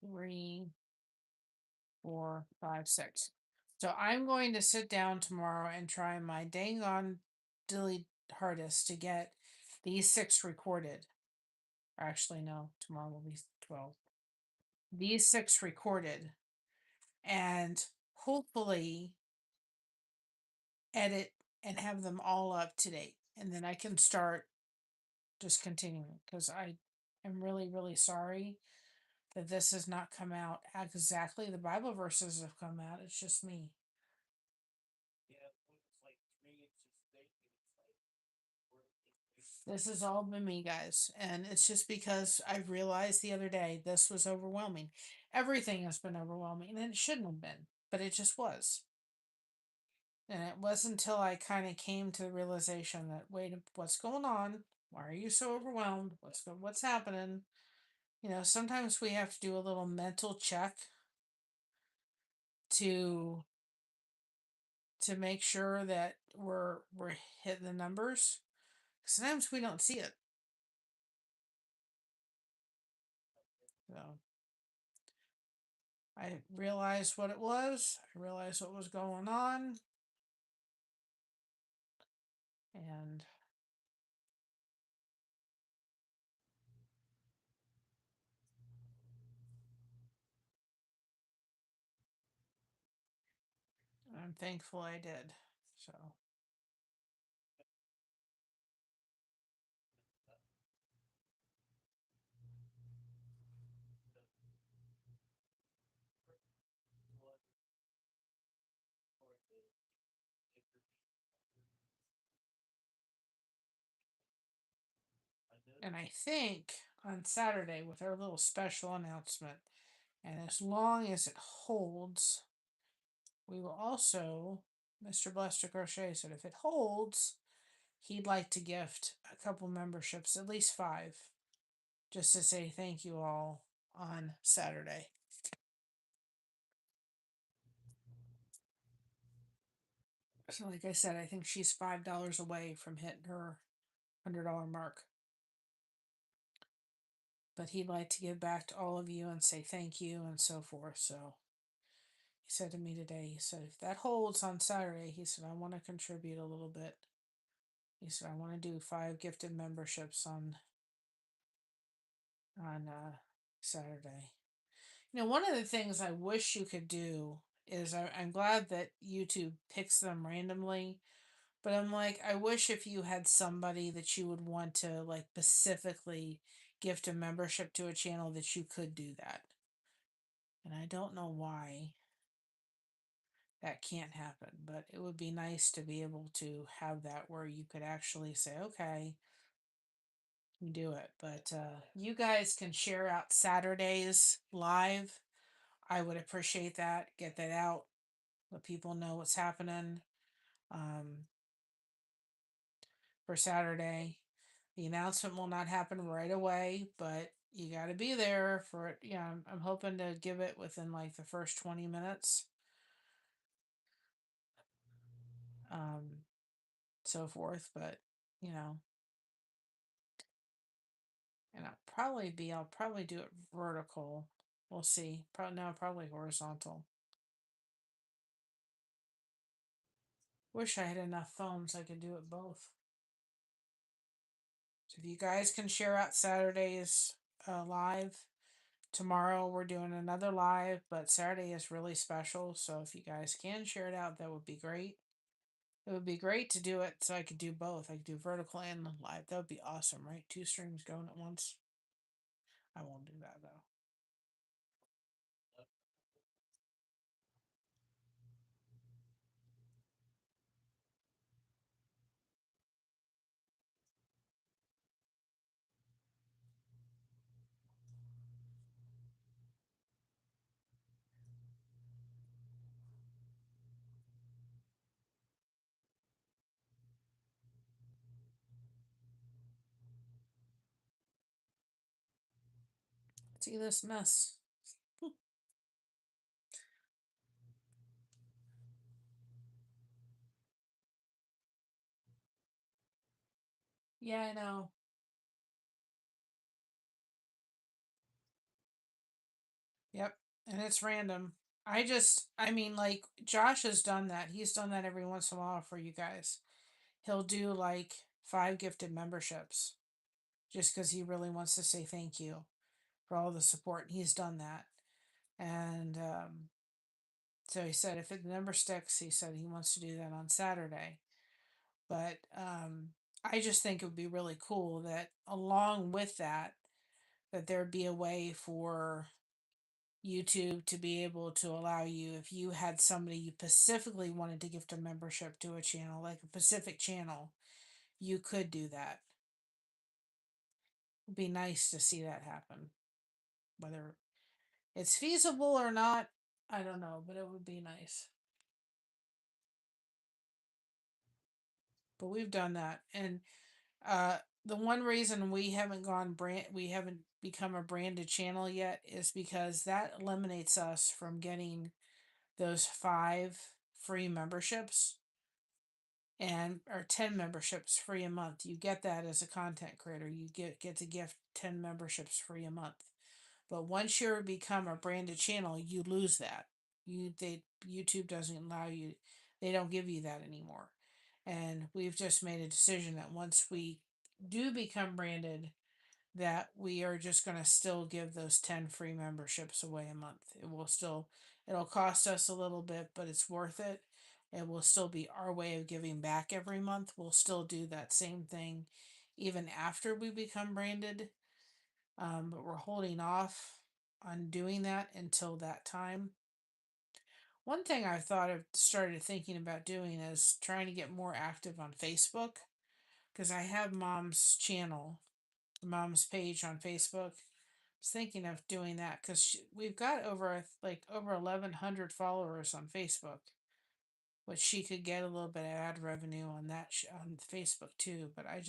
3, 4, 5, 6. So I'm going to sit down tomorrow and try my dang on dilly hardest to get these 6 recorded. Actually, no, tomorrow will be 12. These 6 recorded and hopefully edit and have them all up to date. And then I can start just continuing because I am really, really sorry that this has not come out exactly. The Bible verses have come out. It's just me. This has all been me, guys. And it's just because I realized the other day this was overwhelming. Everything has been overwhelming, and it shouldn't have been, but it just was. And it wasn't until I kind of came to the realization that, wait, what's going on? Why are you so overwhelmed? What's happening? Sometimes we have to do a little mental check to make sure that we're hitting the numbers. Sometimes we don't see it. So I realized what it was. I realized what was going on. And I'm thankful I did. So, and I think on Saturday with our little special announcement, and as long as it holds, we will also, Mr. Blester Crochet said if it holds, he'd like to gift a couple memberships, at least 5, just to say thank you all on Saturday. So, like I said, I think she's $5 away from hitting her $100 mark. But he'd like to give back to all of you and say thank you and so forth. So he said to me today, he said, if that holds on Saturday, he said, I want to contribute a little bit. He said, I want to do 5 gifted memberships on Saturday. One of the things I wish you could do is I'm glad that YouTube picks them randomly, but I'm like, I wish if you had somebody that you would want to like specifically gift a membership to a channel that you could do that. And I don't know why that can't happen, but it would be nice to be able to have that where you could actually say, okay, do it. But you guys can share out Saturdays live. I would appreciate that. Get that out. Let people know what's happening for Saturday. The announcement will not happen right away, but you got to be there for it. Yeah, I'm hoping to give it within like the first 20 minutes. So forth, but you know, and I'll probably do it vertical. We'll see. Probably horizontal. Wish I had enough phones I could do it both. So if you guys can share out Saturday's live, tomorrow we're doing another live, but Saturday is really special. So if you guys can share it out, that would be great. It would be great to do it so I could do both. I could do vertical and live. That would be awesome, right? Two streams going at once. I won't do that though. See this mess. Yeah, I know. Yep. And it's random. I mean, like, Josh has done that. He's done that every once in a while for you guys. He'll do like 5 gifted memberships just because he really wants to say thank you for all the support. He's done that. And so he said if the number sticks, he said he wants to do that on Saturday. But I just think it would be really cool that along with that, that there'd be a way for YouTube to be able to allow you, if you had somebody you specifically wanted to gift a membership to a channel, like a specific channel, you could do that. It'd be nice to see that happen. Whether it's feasible or not, I don't know, but it would be nice. But we've done that. And uh the one reason we haven't become a branded channel yet is because that eliminates us from getting those 5 free memberships and or 10 memberships free a month. You get that as a content creator. You get to gift 10 memberships free a month. But once you become a branded channel, you lose that. YouTube doesn't allow you, they don't give you that anymore. And we've just made a decision that once we do become branded, that we are just going to still give those 10 free memberships away a month. It'll cost us a little bit, but it's worth it. It will still be our way of giving back every month. We'll still do that same thing even after we become branded. But we're holding off on doing that until that time. One thing I've thought of started thinking about doing is trying to get more active on Facebook because I have mom's channel, mom's page on Facebook. I was thinking of doing that because we've got over 1,100 followers on Facebook, which she could get a little bit of ad revenue on that on Facebook too. But I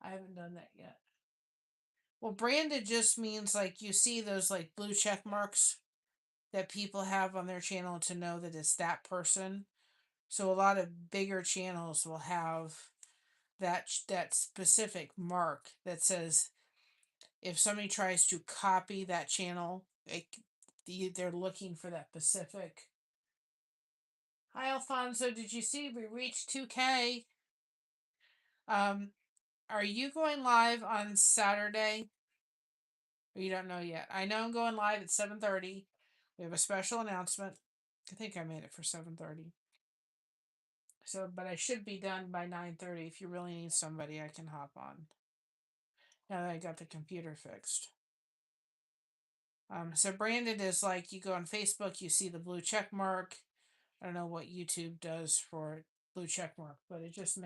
haven't done that yet. Well, branded just means like you see those like blue check marks that people have on their channel to know that it's that person. So a lot of bigger channels will have that specific mark that says if somebody tries to copy that channel, they're looking for that specific. Hi Alfonso, did you see we reached 2K? Um, are you going live on Saturday? Or you don't know yet? I know I'm going live at 7:30. We have a special announcement. I think I made it for 7:30. So, but I should be done by 9:30. If you really need somebody, I can hop on. Now that I got the computer fixed. So branded is like you go on Facebook, you see the blue check mark. I don't know what YouTube does for blue check mark, but it just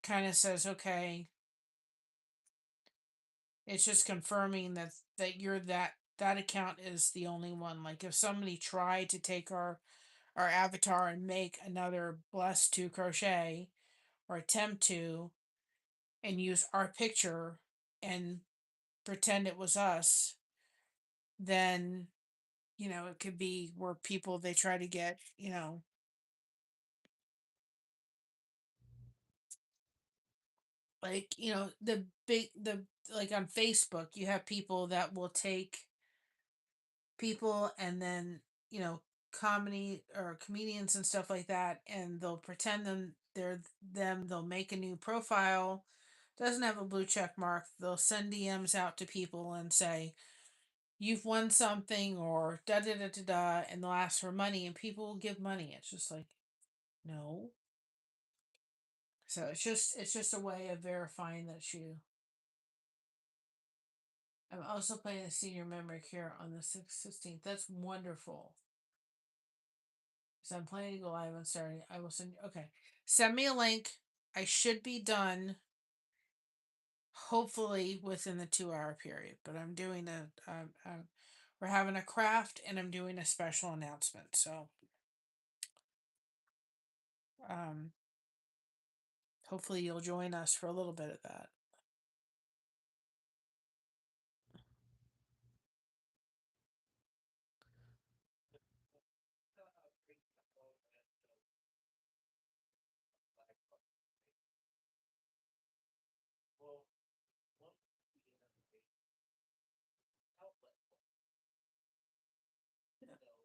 kind of says, okay, it's just confirming that you're that account is the only one. Like if somebody tried to take our avatar and make another blessed to crochet or attempt to and use our picture and pretend it was us, then it could be where people they try to get, like, the like on Facebook, you have people that will take people and then, comedy or comedians and stuff like that, and they'll pretend them they're them, they'll make a new profile, doesn't have a blue check mark. They'll send DMs out to people and say, you've won something or da da da da da, and they'll ask for money, and people will give money. It's just like, no. So it's just a way of verifying that you. I'm also playing the senior memory care on the 16th. That's wonderful. So I'm planning to go live on Saturday. I will send. Okay, send me a link. I should be done. Hopefully within the 2 hour period. But I'm doing we're having a craft and I'm doing a special announcement. So um, hopefully you'll join us for a little bit of that.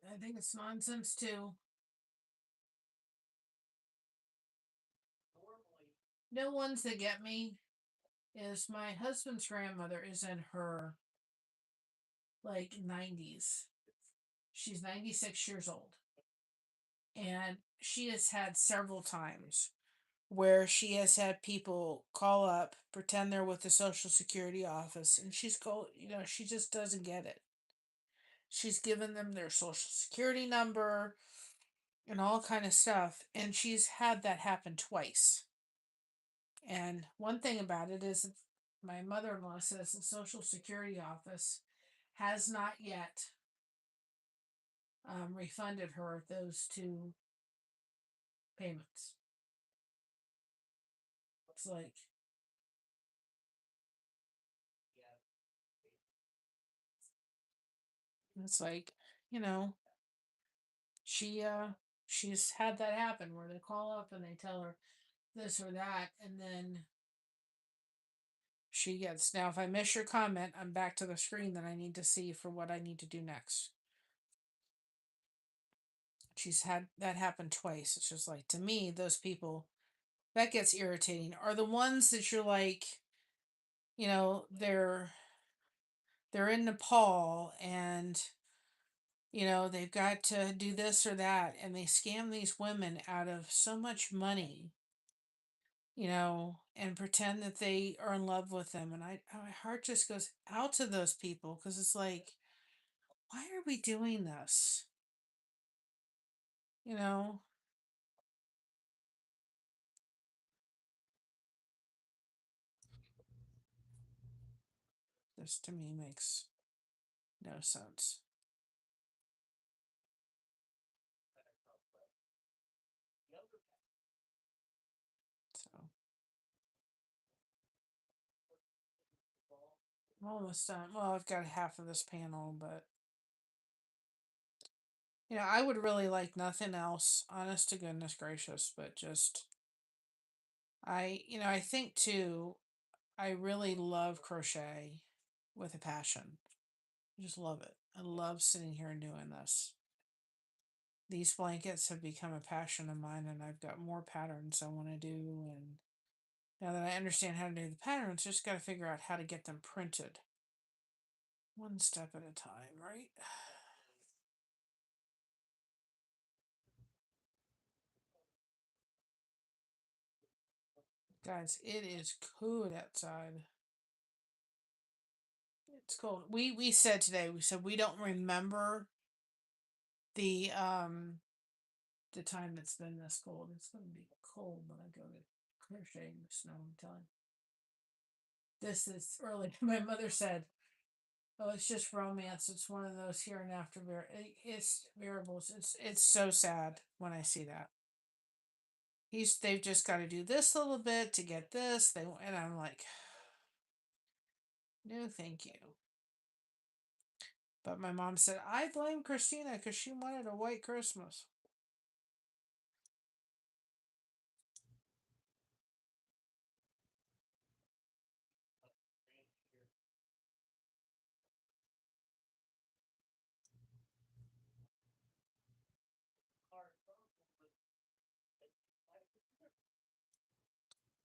I think it's nonsense too. No ones that get me is my husband's grandmother is in her like 90s. She's 96 years old. And she has had several times where she has had people call up, pretend they're with the Social Security office, and she just doesn't get it. She's given them their Social Security number and all kind of stuff, and she's had that happen twice. And one thing about it is my mother-in-law says the Social Security office has not yet refunded her those two payments. It's like, it's like, you know, she's had that happen where they call up and they tell her this or that, and then she gets. Now if I miss your comment, I'm back to the screen that I need to see for what I need to do next. She's had that happen twice. It's just like, to me, those people, that gets irritating, are the ones that you're like, they're in Nepal, and they've got to do this or that, and they scam these women out of so much money, and pretend that they are in love with them. And my heart just goes out to those people, because it's like, why are we doing this? You know, this to me makes no sense. So I'm almost done. Well, I've got half of this panel, but I would really like nothing else, honest to goodness gracious, but just I think too, I really love crochet with a passion. I just love it. I love sitting here and doing this. These blankets have become a passion of mine, and I've got more patterns I want to do. And now that I understand how to do the patterns, just got to figure out how to get them printed. One step at a time, right? Guys, it is cold outside. It's cold. We said today, we said we don't remember the um the time it's been this cold. It's gonna be cold when I go to crochet in the snow, I'm telling you. This is early. My mother said, "Oh, it's just romance. It's one of those here and after it's variables." It's so sad when I see that. They've just got to do this a little bit to get this. And I'm like, no, thank you. But my mom said, I blame Christina because she wanted a white Christmas.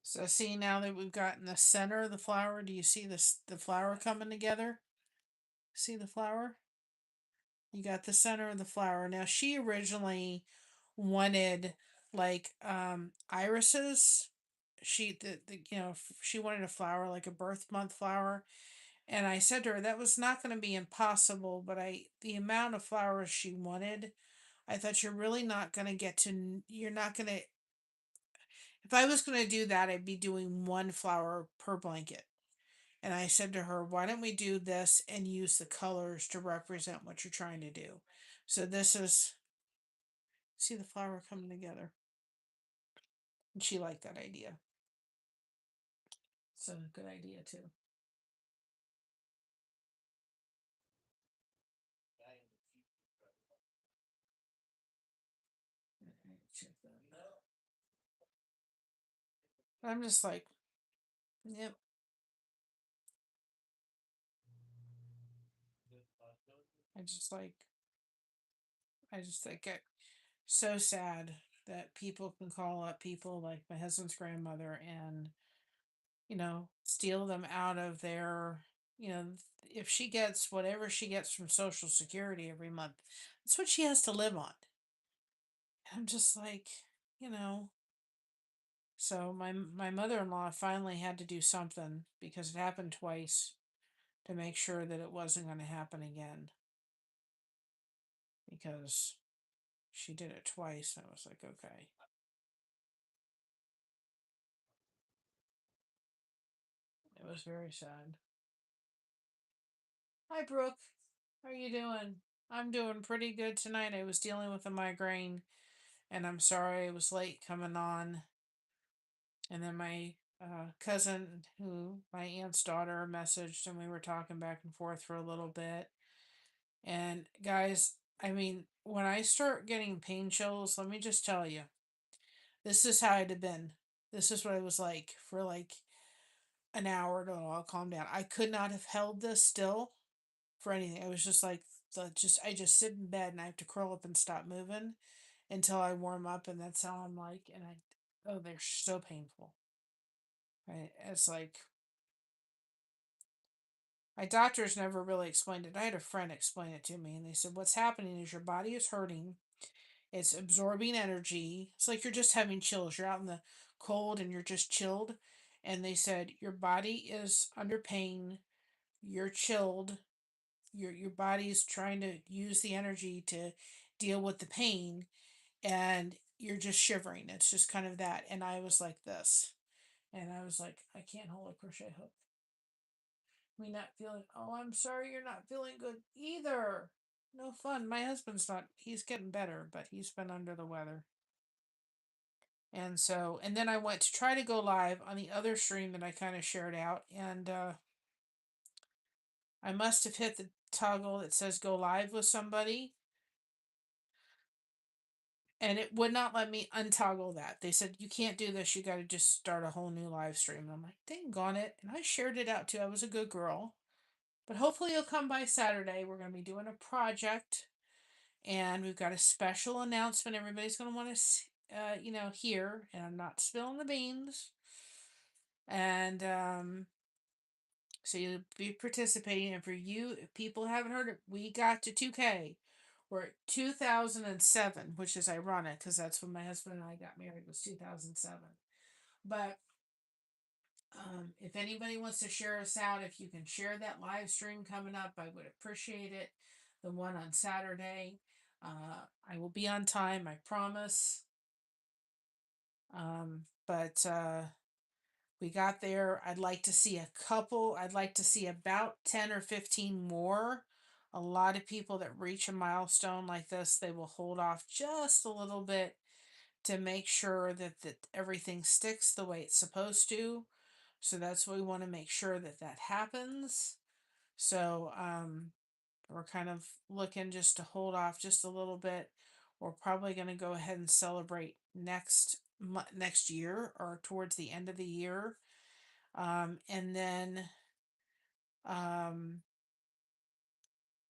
So see, now that we've gotten the center of the flower, do you see this the flower coming together? See the flower? You got the center of the flower. Now she originally wanted like irises. She wanted a flower like a birth month flower. And I said to her that was not going to be impossible, but the amount of flowers she wanted, I thought you're really not going to you're not going to, if I was going to do that, I'd be doing one flower per blanket. And I said to her, why don't we do this and use the colors to represent what you're trying to do? So this is, see the flower coming together. And she liked that idea. So good idea too. I'm just like, yep. I just like, I just think it so sad that people can call up people like my husband's grandmother and, steal them out of their, you know, if she gets whatever she gets from Social Security every month, that's what she has to live on. I'm just like, you know, so my mother-in-law finally had to do something because it happened twice to make sure that it wasn't going to happen again because she did it twice. I was like, okay. It was very sad. Hi, Brooke. How are you doing? I'm doing pretty good tonight. I was dealing with a migraine, and I'm sorry I was late coming on. And then my cousin, who my aunt's daughter, messaged, and we were talking back and forth for a little bit. And guys, I mean, when I start getting pain chills, let me just tell you, this is how I'd have been. This is what I was like for like an hour to all calm down. I could not have held this still for anything. I was just like, I just sit in bed and I have to curl up and stop moving until I warm up, and that's how I'm like. And oh, they're so painful. Right? It's like my doctors never really explained it. I had a friend explain it to me, and they said what's happening is your body is hurting. It's absorbing energy. It's like you're just having chills. You're out in the cold and you're just chilled. And they said your body is under pain. You're chilled. Your body's trying to use the energy to deal with the pain, and you're just shivering. It's just kind of that. And I was like this. And I was like, I can't hold a crochet hook. Me not feeling, oh, I'm sorry you're not feeling good either. No fun. My husband's not, he's getting better, but he's been under the weather. And so, and then I went to try to go live on the other stream that I kind of shared out. And I must have hit the toggle that says go live with somebody. And it would not let me untoggle that. They said, you can't do this. You got to just start a whole new live stream. And I'm like, dang on it. And I shared it out too. I was a good girl. But hopefully you'll come by Saturday. We're going to be doing a project. And we've got a special announcement everybody's going to want to, hear. And I'm not spilling the beans. And so you'll be participating. And for you, if people haven't heard it, we got to 2K. We're at 2007, which is ironic because that's when my husband and I got married, was 2007. But if anybody wants to share us out, if you can share that live stream coming up, I would appreciate it. The one on Saturday. I will be on time, I promise. But we got there. I'd like to see a couple. I'd like to see about 10 or 15 more. A lot of people that reach a milestone like this, they will hold off just a little bit to make sure that everything sticks the way it's supposed to. So that's what we want to make sure that happens. So we're kind of looking just to hold off just a little bit. We're probably going to go ahead and celebrate next year or towards the end of the year. And then um,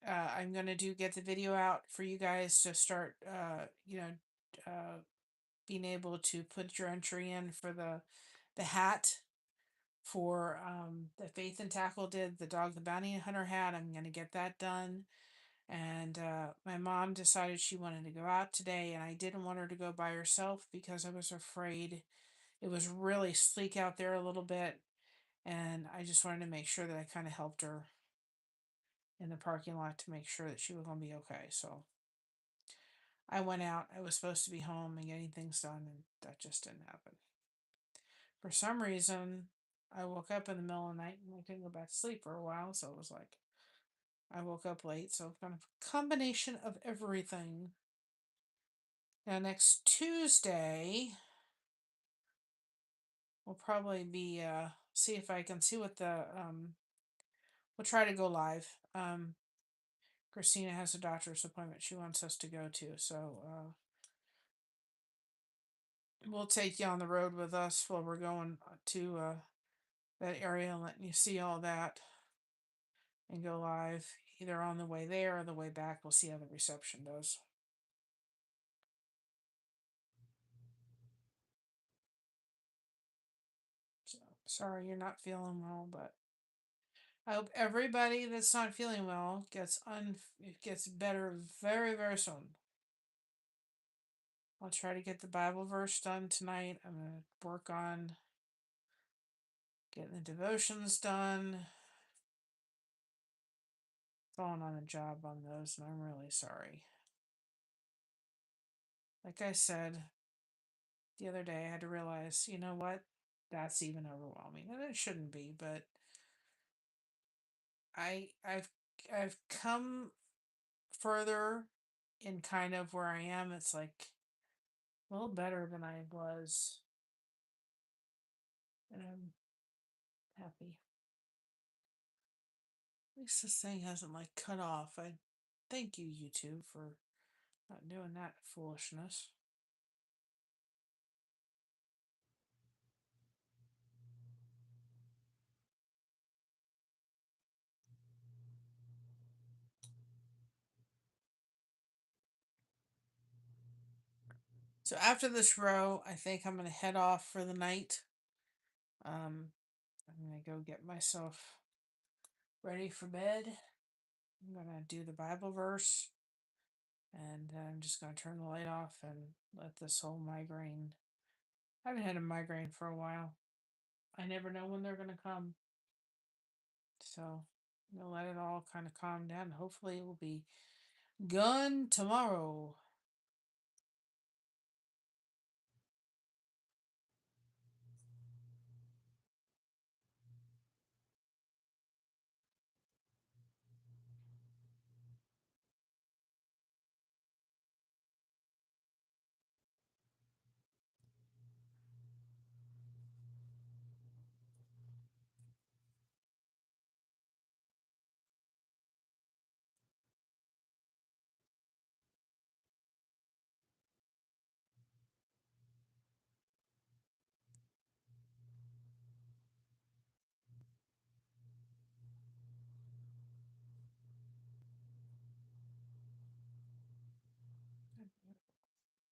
I'm going to get the video out for you guys to start, uh, being able to put your entry in for the the hat for the Faith and Tackle did, the Dog the Bounty Hunter hat. I'm going to get that done. And my mom decided she wanted to go out today, and I didn't want her to go by herself because I was afraid it was really sleek out there a little bit. And I just wanted to make sure that I kind of helped her in the parking lot to make sure that she was going to be okay. So I went out. I was supposed to be home and getting things done, and that just didn't happen. For some reason, I woke up in the middle of the night and I couldn't go back to sleep for a while. So it was like I woke up late. So kind of a combination of everything. Now, next Tuesday, we'll probably be, see if I can see what the, we'll try to go live. Christina has a doctor's appointment she wants us to go to. So, we'll take you on the road with us while we're going to that area and letting you see all that and go live either on the way there or the way back. We'll see how the reception does. So, sorry you're not feeling well, but I hope everybody that's not feeling well gets better very, very soon. I'll try to get the Bible verse done tonight. I'm going to work on getting the devotions done. Falling on a job on those, and I'm really sorry. Like I said the other day, I had to realize, you know what? That's even overwhelming, and it shouldn't be. But I've come further in kind of where I am. It's like a little better than I was, and I'm happy. At least this thing hasn't like cut off. I thank you, YouTube, for not doing that foolishness. So after this row, I think I'm gonna head off for the night. I'm gonna go get myself ready for bed. I'm gonna do the Bible verse, and I'm just gonna turn the light off and let this whole migraine. I haven't had a migraine for a while. I never know when they're gonna come. So I'm gonna let it all kind of calm down. Hopefully it will be gone tomorrow.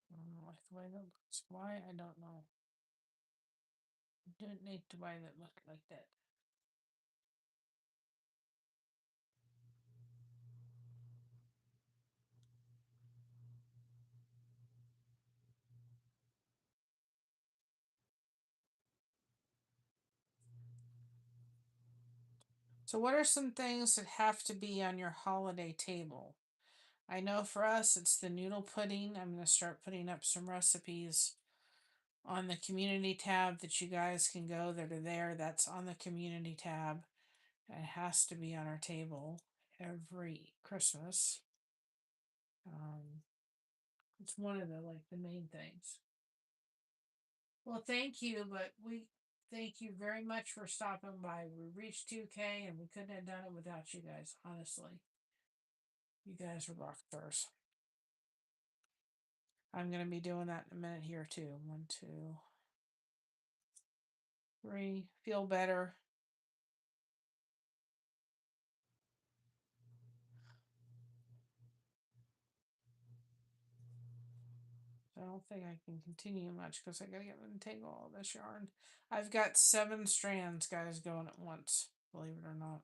I don't like the way that looks. Why? I don't know. I don't need the way that looked like that. So, what are some things that have to be on your holiday table? I know for us it's the noodle pudding. I'm going to start putting up some recipes on the community tab that you guys can go that are there. That's on the community tab. It has to be on our table every Christmas. It's one of the main things. Well, thank you, but we thank you very much for stopping by. We reached 2K and we couldn't have done it without you guys, honestly. You guys are rock stars. I'm going to be doing that in a minute here, too. 1, 2, 3. Feel better. So don't think I can continue much because I gotta get untangle all this yarn. I've got 7 strands, guys, going at once, believe it or not.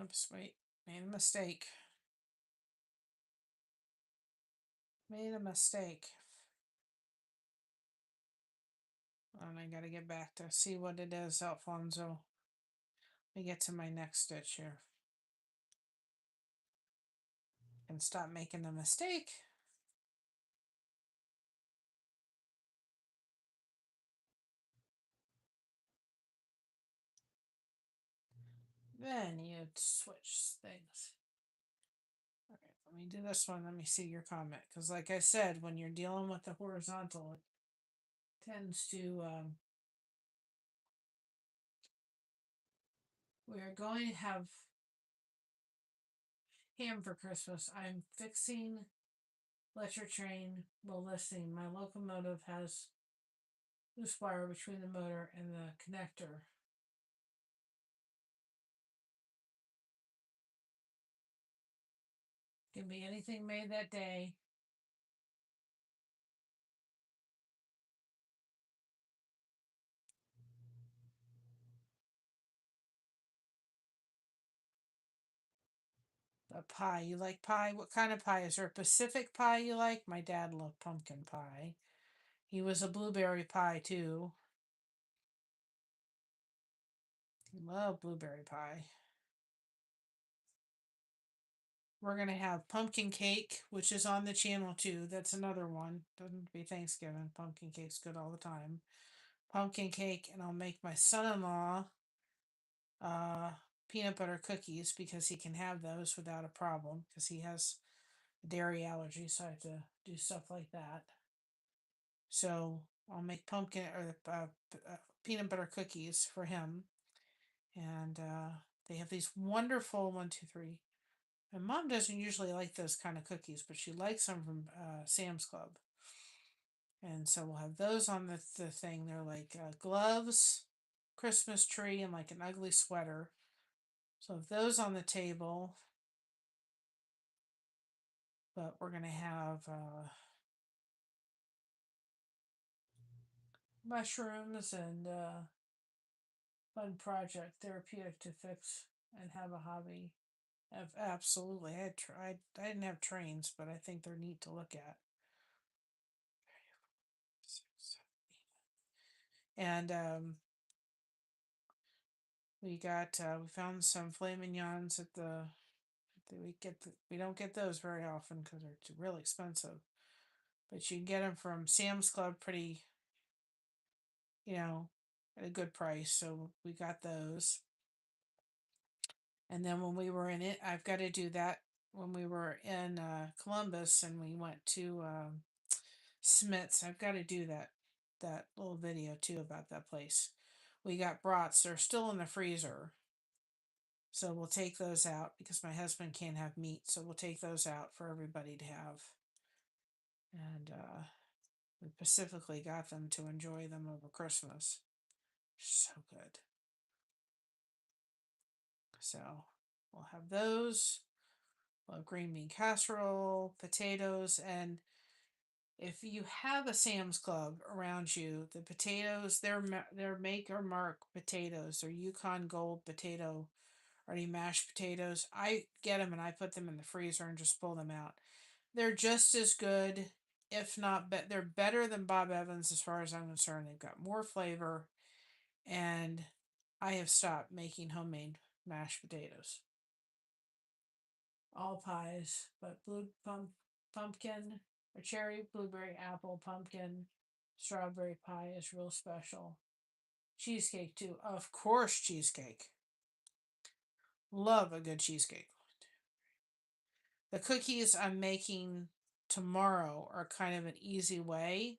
Oops, wait. Made a mistake. Made a mistake. And I gotta get back to see what it is, Alfonso. Let me get to my next stitch here. And stop making a mistake. Then you switch things. All right, let me do this one. Let me see your comment. Because like I said, when you're dealing with the horizontal, it tends to... we are going to have ham for Christmas. I'm fixing Let Your Train while listening. My locomotive has loose wire between the motor and the connector. Can be anything made that day. A pie. You like pie? What kind of pie? Is there a Pacific pie you like? My dad loved pumpkin pie. He was a blueberry pie too. He loved blueberry pie. We're going to have pumpkin cake, which is on the channel too. That's another one. Doesn't be Thanksgiving. Pumpkin cake's good all the time. Pumpkin cake, and I'll make my son-in-law peanut butter cookies because he can have those without a problem because he has a dairy allergy, so I have to do stuff like that. So I'll make pumpkin or peanut butter cookies for him, and they have these wonderful 1, 2, 3. My mom doesn't usually like those kind of cookies, but she likes them from Sam's Club. And so we'll have those on the thing. They're like gloves, Christmas tree, and like an ugly sweater. So those on the table. But we're going to have mushrooms and fun project, therapeutic to fix and have a hobby. Absolutely. I tried. I didn't have trains, but I think they're neat to look at. And we found some filet mignons at the we don't get those very often because they're really expensive, but you can get them from Sam's Club pretty, at a good price. So we got those. And then when we were in it, I've got to do that when we were in Columbus and we went to Smith's. I've got to do that little video too about that place. We got brats. They're still in the freezer. So we'll take those out because my husband can't have meat. So we'll take those out for everybody to have. And we specifically got them to enjoy them over Christmas. So good. So we'll have those. We'll have green bean casserole, potatoes, and if you have a Sam's Club around you, the potatoes, they're make or mark potatoes. They're Yukon Gold potato, already mashed potatoes. I get them and I put them in the freezer and just pull them out. They're just as good, if not better. They're better than Bob Evans as far as I'm concerned. They've got more flavor, and I have stopped making homemade mashed potatoes. All pies, but blue pumpkin A cherry, blueberry, apple, pumpkin, strawberry pie is real special. Cheesecake, too. Of course, cheesecake. Love a good cheesecake. The cookies I'm making tomorrow are kind of an easy way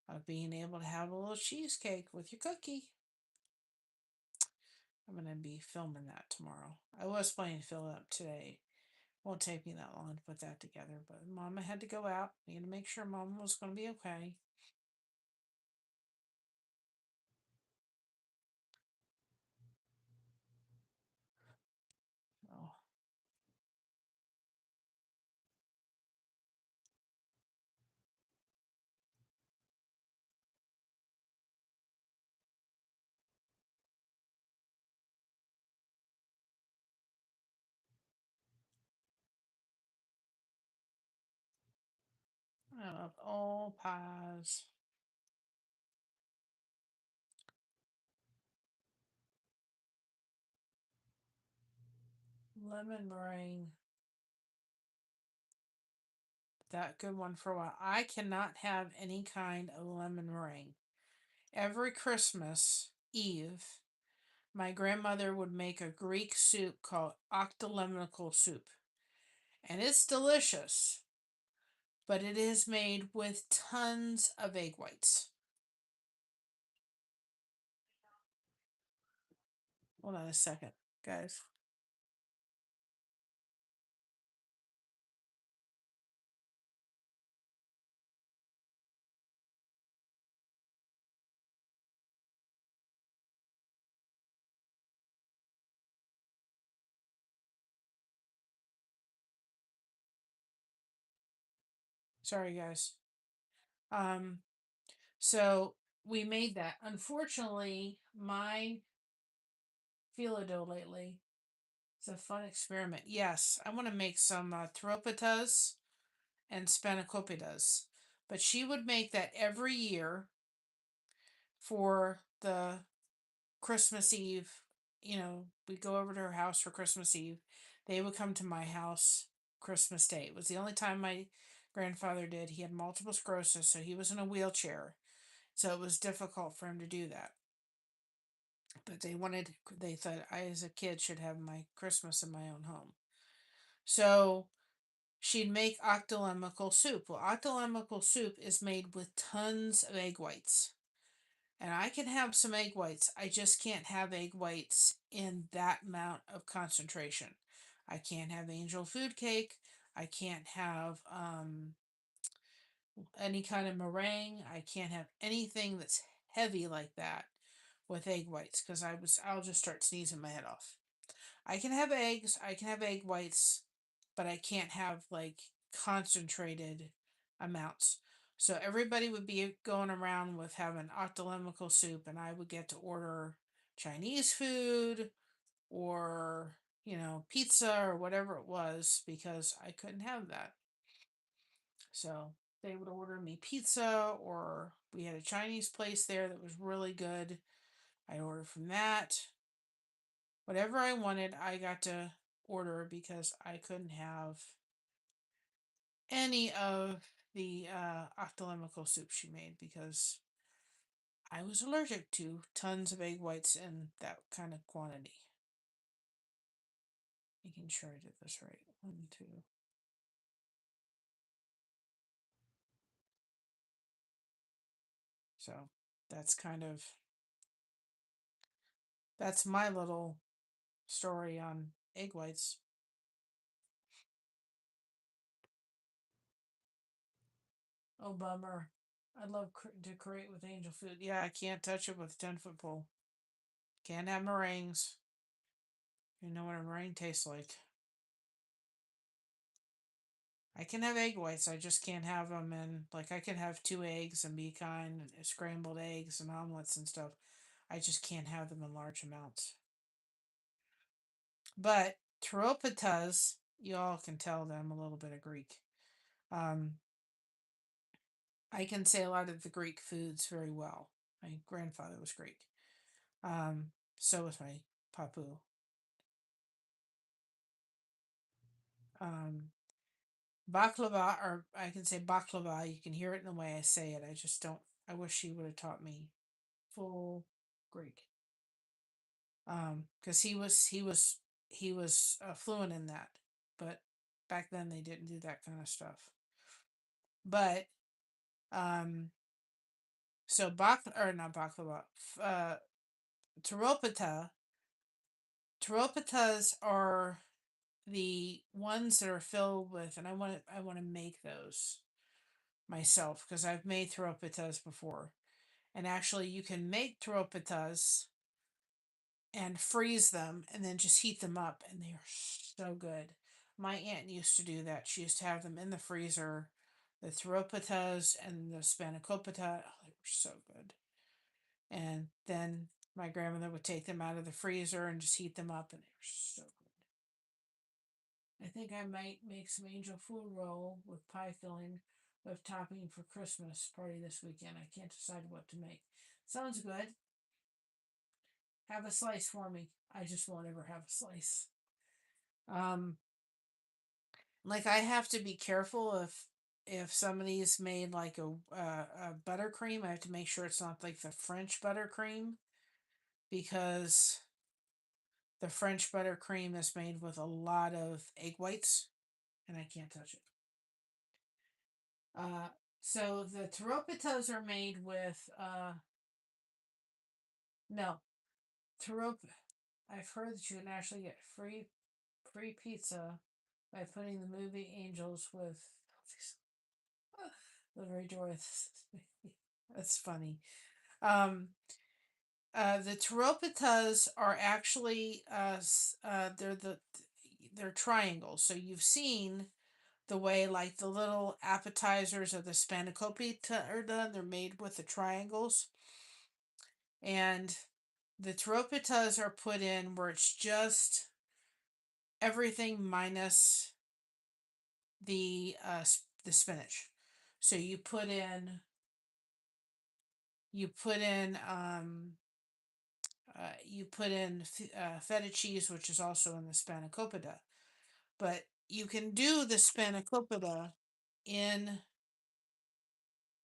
of being able to have a little cheesecake with your cookie. I'm going to be filming that tomorrow. I was planning to fill it up today. Won't take me that long to put that together, but Mama had to go out. Need to make sure Mama was going to be okay. Oh, I love all pies. Lemon meringue. That good one for a while. I cannot have any kind of lemon meringue. Every Christmas Eve, my grandmother would make a Greek soup called octolemnical soup. And it's delicious, but it is made with tons of egg whites. Hold on a second, guys. Sorry, guys. Um, so we made that. Unfortunately, my phyllo dough lately is a fun experiment. Yes, I want to make some thropitas and spanakopita's, but she would make that every year for the Christmas Eve. You know, we'd go over to her house for Christmas Eve. They would come to my house Christmas Day. It was the only time my grandfather did. He had multiple sclerosis, so he was in a wheelchair. So it was difficult for him to do that. But they thought I, as a kid, should have my Christmas in my own home. So she'd make octolemical soup. Well, octolemical soup is made with tons of egg whites. And I can have some egg whites. I just can't have egg whites in that amount of concentration. I can't have angel food cake. I can't have any kind of meringue. I can't have anything that's heavy like that with egg whites because I'll just start sneezing my head off. I can have eggs, I can have egg whites, but I can't have like concentrated amounts. So everybody would be going around with having octolemical soup, and I would get to order Chinese food or, pizza or whatever it was because I couldn't have that. So they would order me pizza, or we had a Chinese place there that was really good. I'd order from that. Whatever I wanted, I got to order because I couldn't have any of the octolemical soup she made because I was allergic to tons of egg whites in that kind of quantity. Making sure I did this right. 1, 2. So that's that's my little story on egg whites. Oh, bummer. I'd love to create with angel food. Yeah, I can't touch it with a 10-foot pole. Can't have meringues. You know what a meringue tastes like. I can have egg whites. I just can't have them in, like, I can have 2 eggs and be kind, and scrambled eggs and omelets and stuff. I just can't have them in large amounts. But taropatas, you all can tell that I'm a little bit of Greek. Um, I can say a lot of the Greek foods very well. My grandfather was Greek. So was my papu. Um, baklava, or I can say baklava. You can hear it in the way I say it. I just don't. I wish she would have taught me full Greek. Because he was fluent in that, but back then they didn't do that kind of stuff. But um, so or not baklava, teropita. Teropitas are the ones that are filled with, and I want to make those myself because I've made teropitas before. And actually, you can make teropitas and freeze them and then just heat them up, and they are so good. My aunt used to do that. She used to have them in the freezer, the teropitas and the spanakopita. Oh, they were so good. And then my grandmother would take them out of the freezer and just heat them up, and they were so good. I think I might make some angel food roll with pie filling with topping for Christmas party this weekend. I can't decide what to make. Sounds good. Have a slice for me. I just won't ever have a slice. Um, like I have to be careful if somebody's made like a buttercream. I have to make sure it's not like the French buttercream because the French buttercream is made with a lot of egg whites, and I can't touch it. Uh, so the taropitas are made with no tarop. I've heard that you can actually get free pizza by putting the movie Angels with the very joyous. That's funny. Um, the taropitas are actually they're triangles. So you've seen the way like the little appetizers of the spanakopita are done. They're made with the triangles, and the taropitas are put in where it's just everything minus the spinach. So you put in feta cheese, which is also in the spanakopita. But you can do the spanakopita in.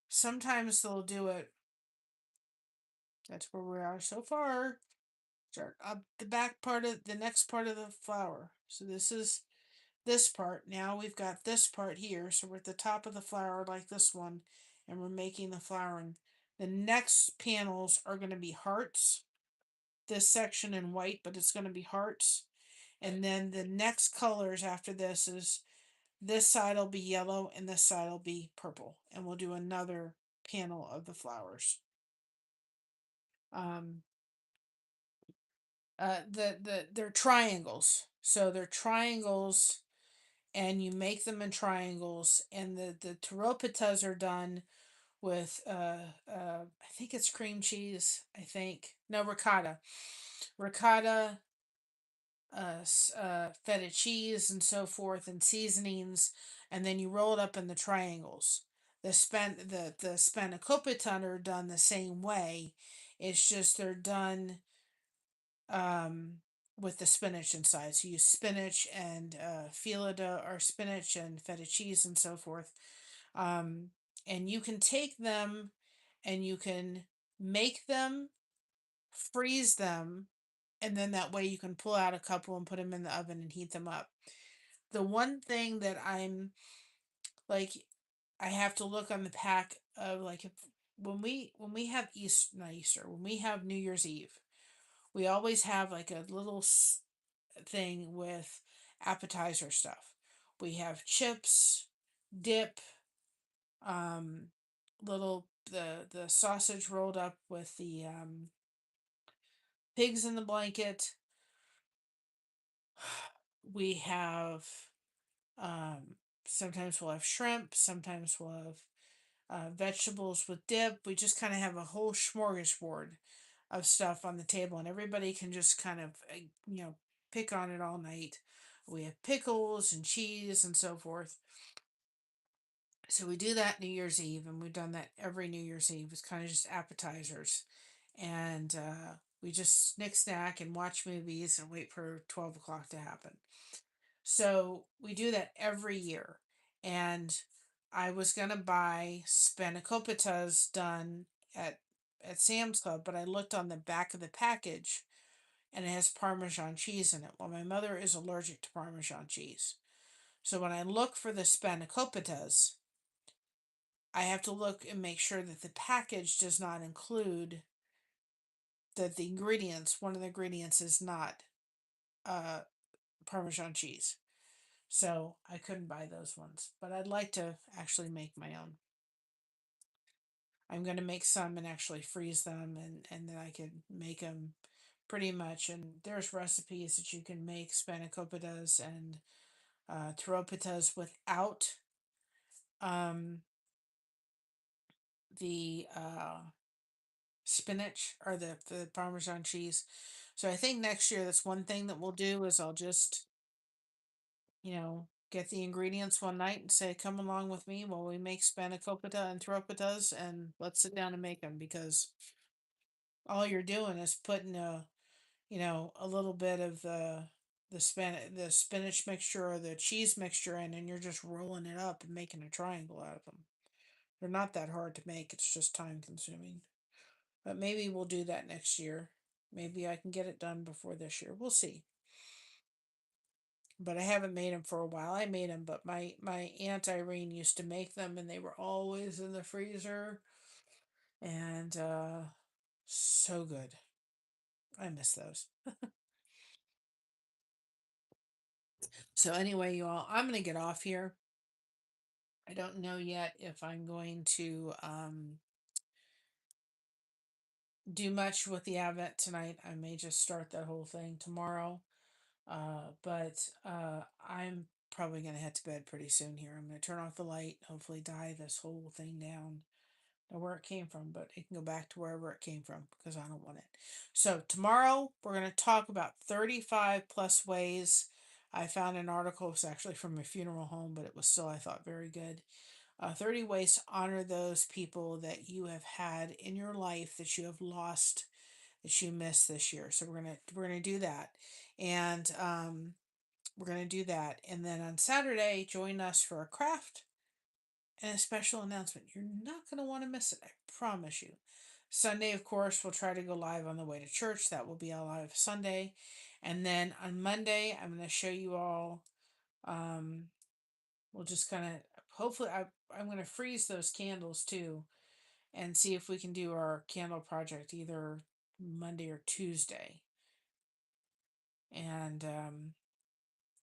Sometimes they'll do it. That's where we are so far. Start up the back part of the next part of the flower. So this is this part. Now we've got this part here. So we're at the top of the flower like this one, and we're making the flower. And the next panels are going to be hearts. This section in white, but it's going to be hearts. And then the next colors after this side will be yellow and this side will be purple. And we'll do another panel of the flowers. Um, they're triangles. So they're triangles, and you make them in triangles. And the taropitas are done with I think it's cream cheese. I think no ricotta, feta cheese, and so forth, and seasonings, and then you roll it up in the triangles. The spanakopita are done the same way. It's just they're done um, with the spinach inside. So you use spinach and fielda or spinach and feta cheese and so forth. Um, and you can take them and you can make them, freeze them, and then that way you can pull out a couple and put them in the oven and heat them up. The one thing that I'm like, I have to look on the pack of like if when we have Easter, when we have New Year's Eve, we always have like a little thing with appetizer stuff. We have chips, dip, um, little the sausage rolled up with the pigs in the blanket. We have um, sometimes we'll have shrimp, sometimes we'll have vegetables with dip. We just kind of have a whole smorgasbord of stuff on the table, and everybody can just kind of pick on it all night. We have pickles and cheese and so forth. So we do that New Year's Eve, and we've done that every New Year's Eve. It's kind of just appetizers, and we just snick snack and watch movies and wait for 12 o'clock to happen. So we do that every year. and I was gonna buy spanakopita's done at at Sam's Club, but I looked on the back of the package and it has Parmesan cheese in it. Well, my mother is allergic to Parmesan cheese. So when I look for the spanakopita's, I have to look and make sure that the package does not include that the ingredients, one of the ingredients is not uh, Parmesan cheese. So I couldn't buy those ones, but I'd like to actually make my own. I'm going to make some and actually freeze them, and then I could make them pretty much. And there's recipes that you can make spanakopita's and taropitas without um, the spinach or the Parmesan cheese. So I think next year that's one thing that we'll do is I'll just, get the ingredients one night and say, come along with me while we make spanakopita and taropitas and let's sit down and make them, because all you're doing is putting a little bit of the spinach mixture or the cheese mixture in, and you're just rolling it up and making a triangle out of them. They're not that hard to make. It's just time consuming. But maybe we'll do that next year. Maybe I can get it done before this year. We'll see. But I haven't made them for a while. I made them, but my aunt Irene used to make them, and they were always in the freezer, and so good. I miss those. So anyway, you all, I'm gonna get off here. I don't know yet if I'm going to do much with the Advent tonight. I may just start that whole thing tomorrow. But I'm probably going to head to bed pretty soon here. I'm going to turn off the light, hopefully die this whole thing down. Know where it came from, but it can go back to wherever it came from because I don't want it. So tomorrow we're going to talk about 35 plus ways. I found an article, it was actually from a funeral home, but it was still, I thought, very good. 30 ways to honor those people that you have had in your life that you have lost, that you missed this year. So we're gonna do that, and we're gonna do that, and then on Saturday, join us for a craft and a special announcement. You're not gonna want to miss it. I promise you. Sunday, of course, we'll try to go live on the way to church. That will be a live Sunday, and then on Monday, I'm gonna show you all. Um, we'll just kind of hopefully I'm gonna freeze those candles too and see if we can do our candle project either Monday or Tuesday. And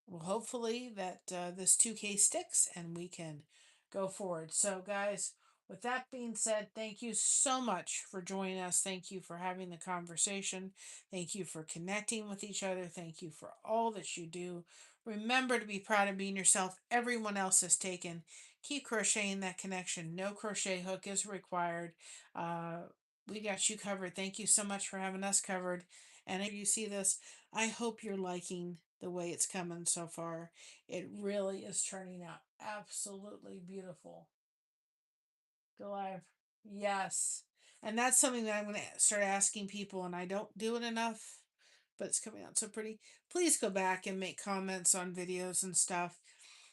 well, hopefully that this 2K sticks and we can go forward. So, guys, with that being said, thank you so much for joining us. Thank you for having the conversation. Thank you for connecting with each other. Thank you for all that you do. Remember to be proud of being yourself. Everyone else is taken. Keep crocheting that connection. No crochet hook is required. Uh, we got you covered. Thank you so much for having us covered. And if you see this, I hope you're liking the way it's coming so far. It really is turning out absolutely beautiful. Go live. Yes. And that's something that I'm going to start asking people, and I don't do it enough, but it's coming out so pretty. Please go back and make comments on videos and stuff.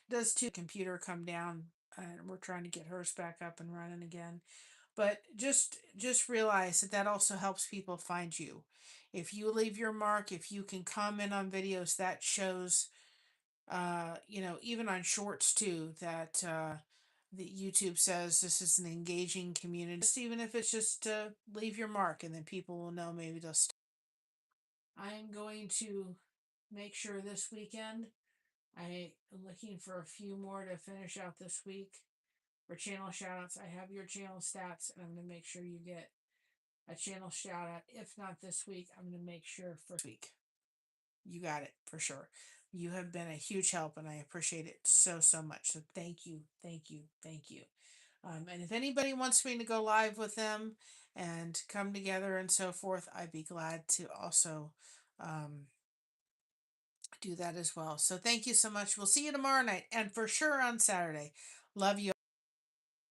It does too. Computer come down, and we're trying to get hers back up and running again. But just realize that that also helps people find you. If you leave your mark, if you can comment on videos, that shows even on shorts too, that the YouTube says this is an engaging community. Just even if it's just to leave your mark, and then people will know, maybe they'll I am going to make sure this weekend I am looking for a few more to finish out this week for channel shoutouts. I have your channel stats, and I'm going to make sure you get a channel shout out. If not this week, I'm going to make sure for week. You got it for sure. You have been a huge help, and I appreciate it so, so much. So thank you, thank you, thank you. And if anybody wants me to go live with them and come together and so forth, I'd be glad to also um, do that as well. So thank you so much. We'll see you tomorrow night and for sure on Saturday. Love you.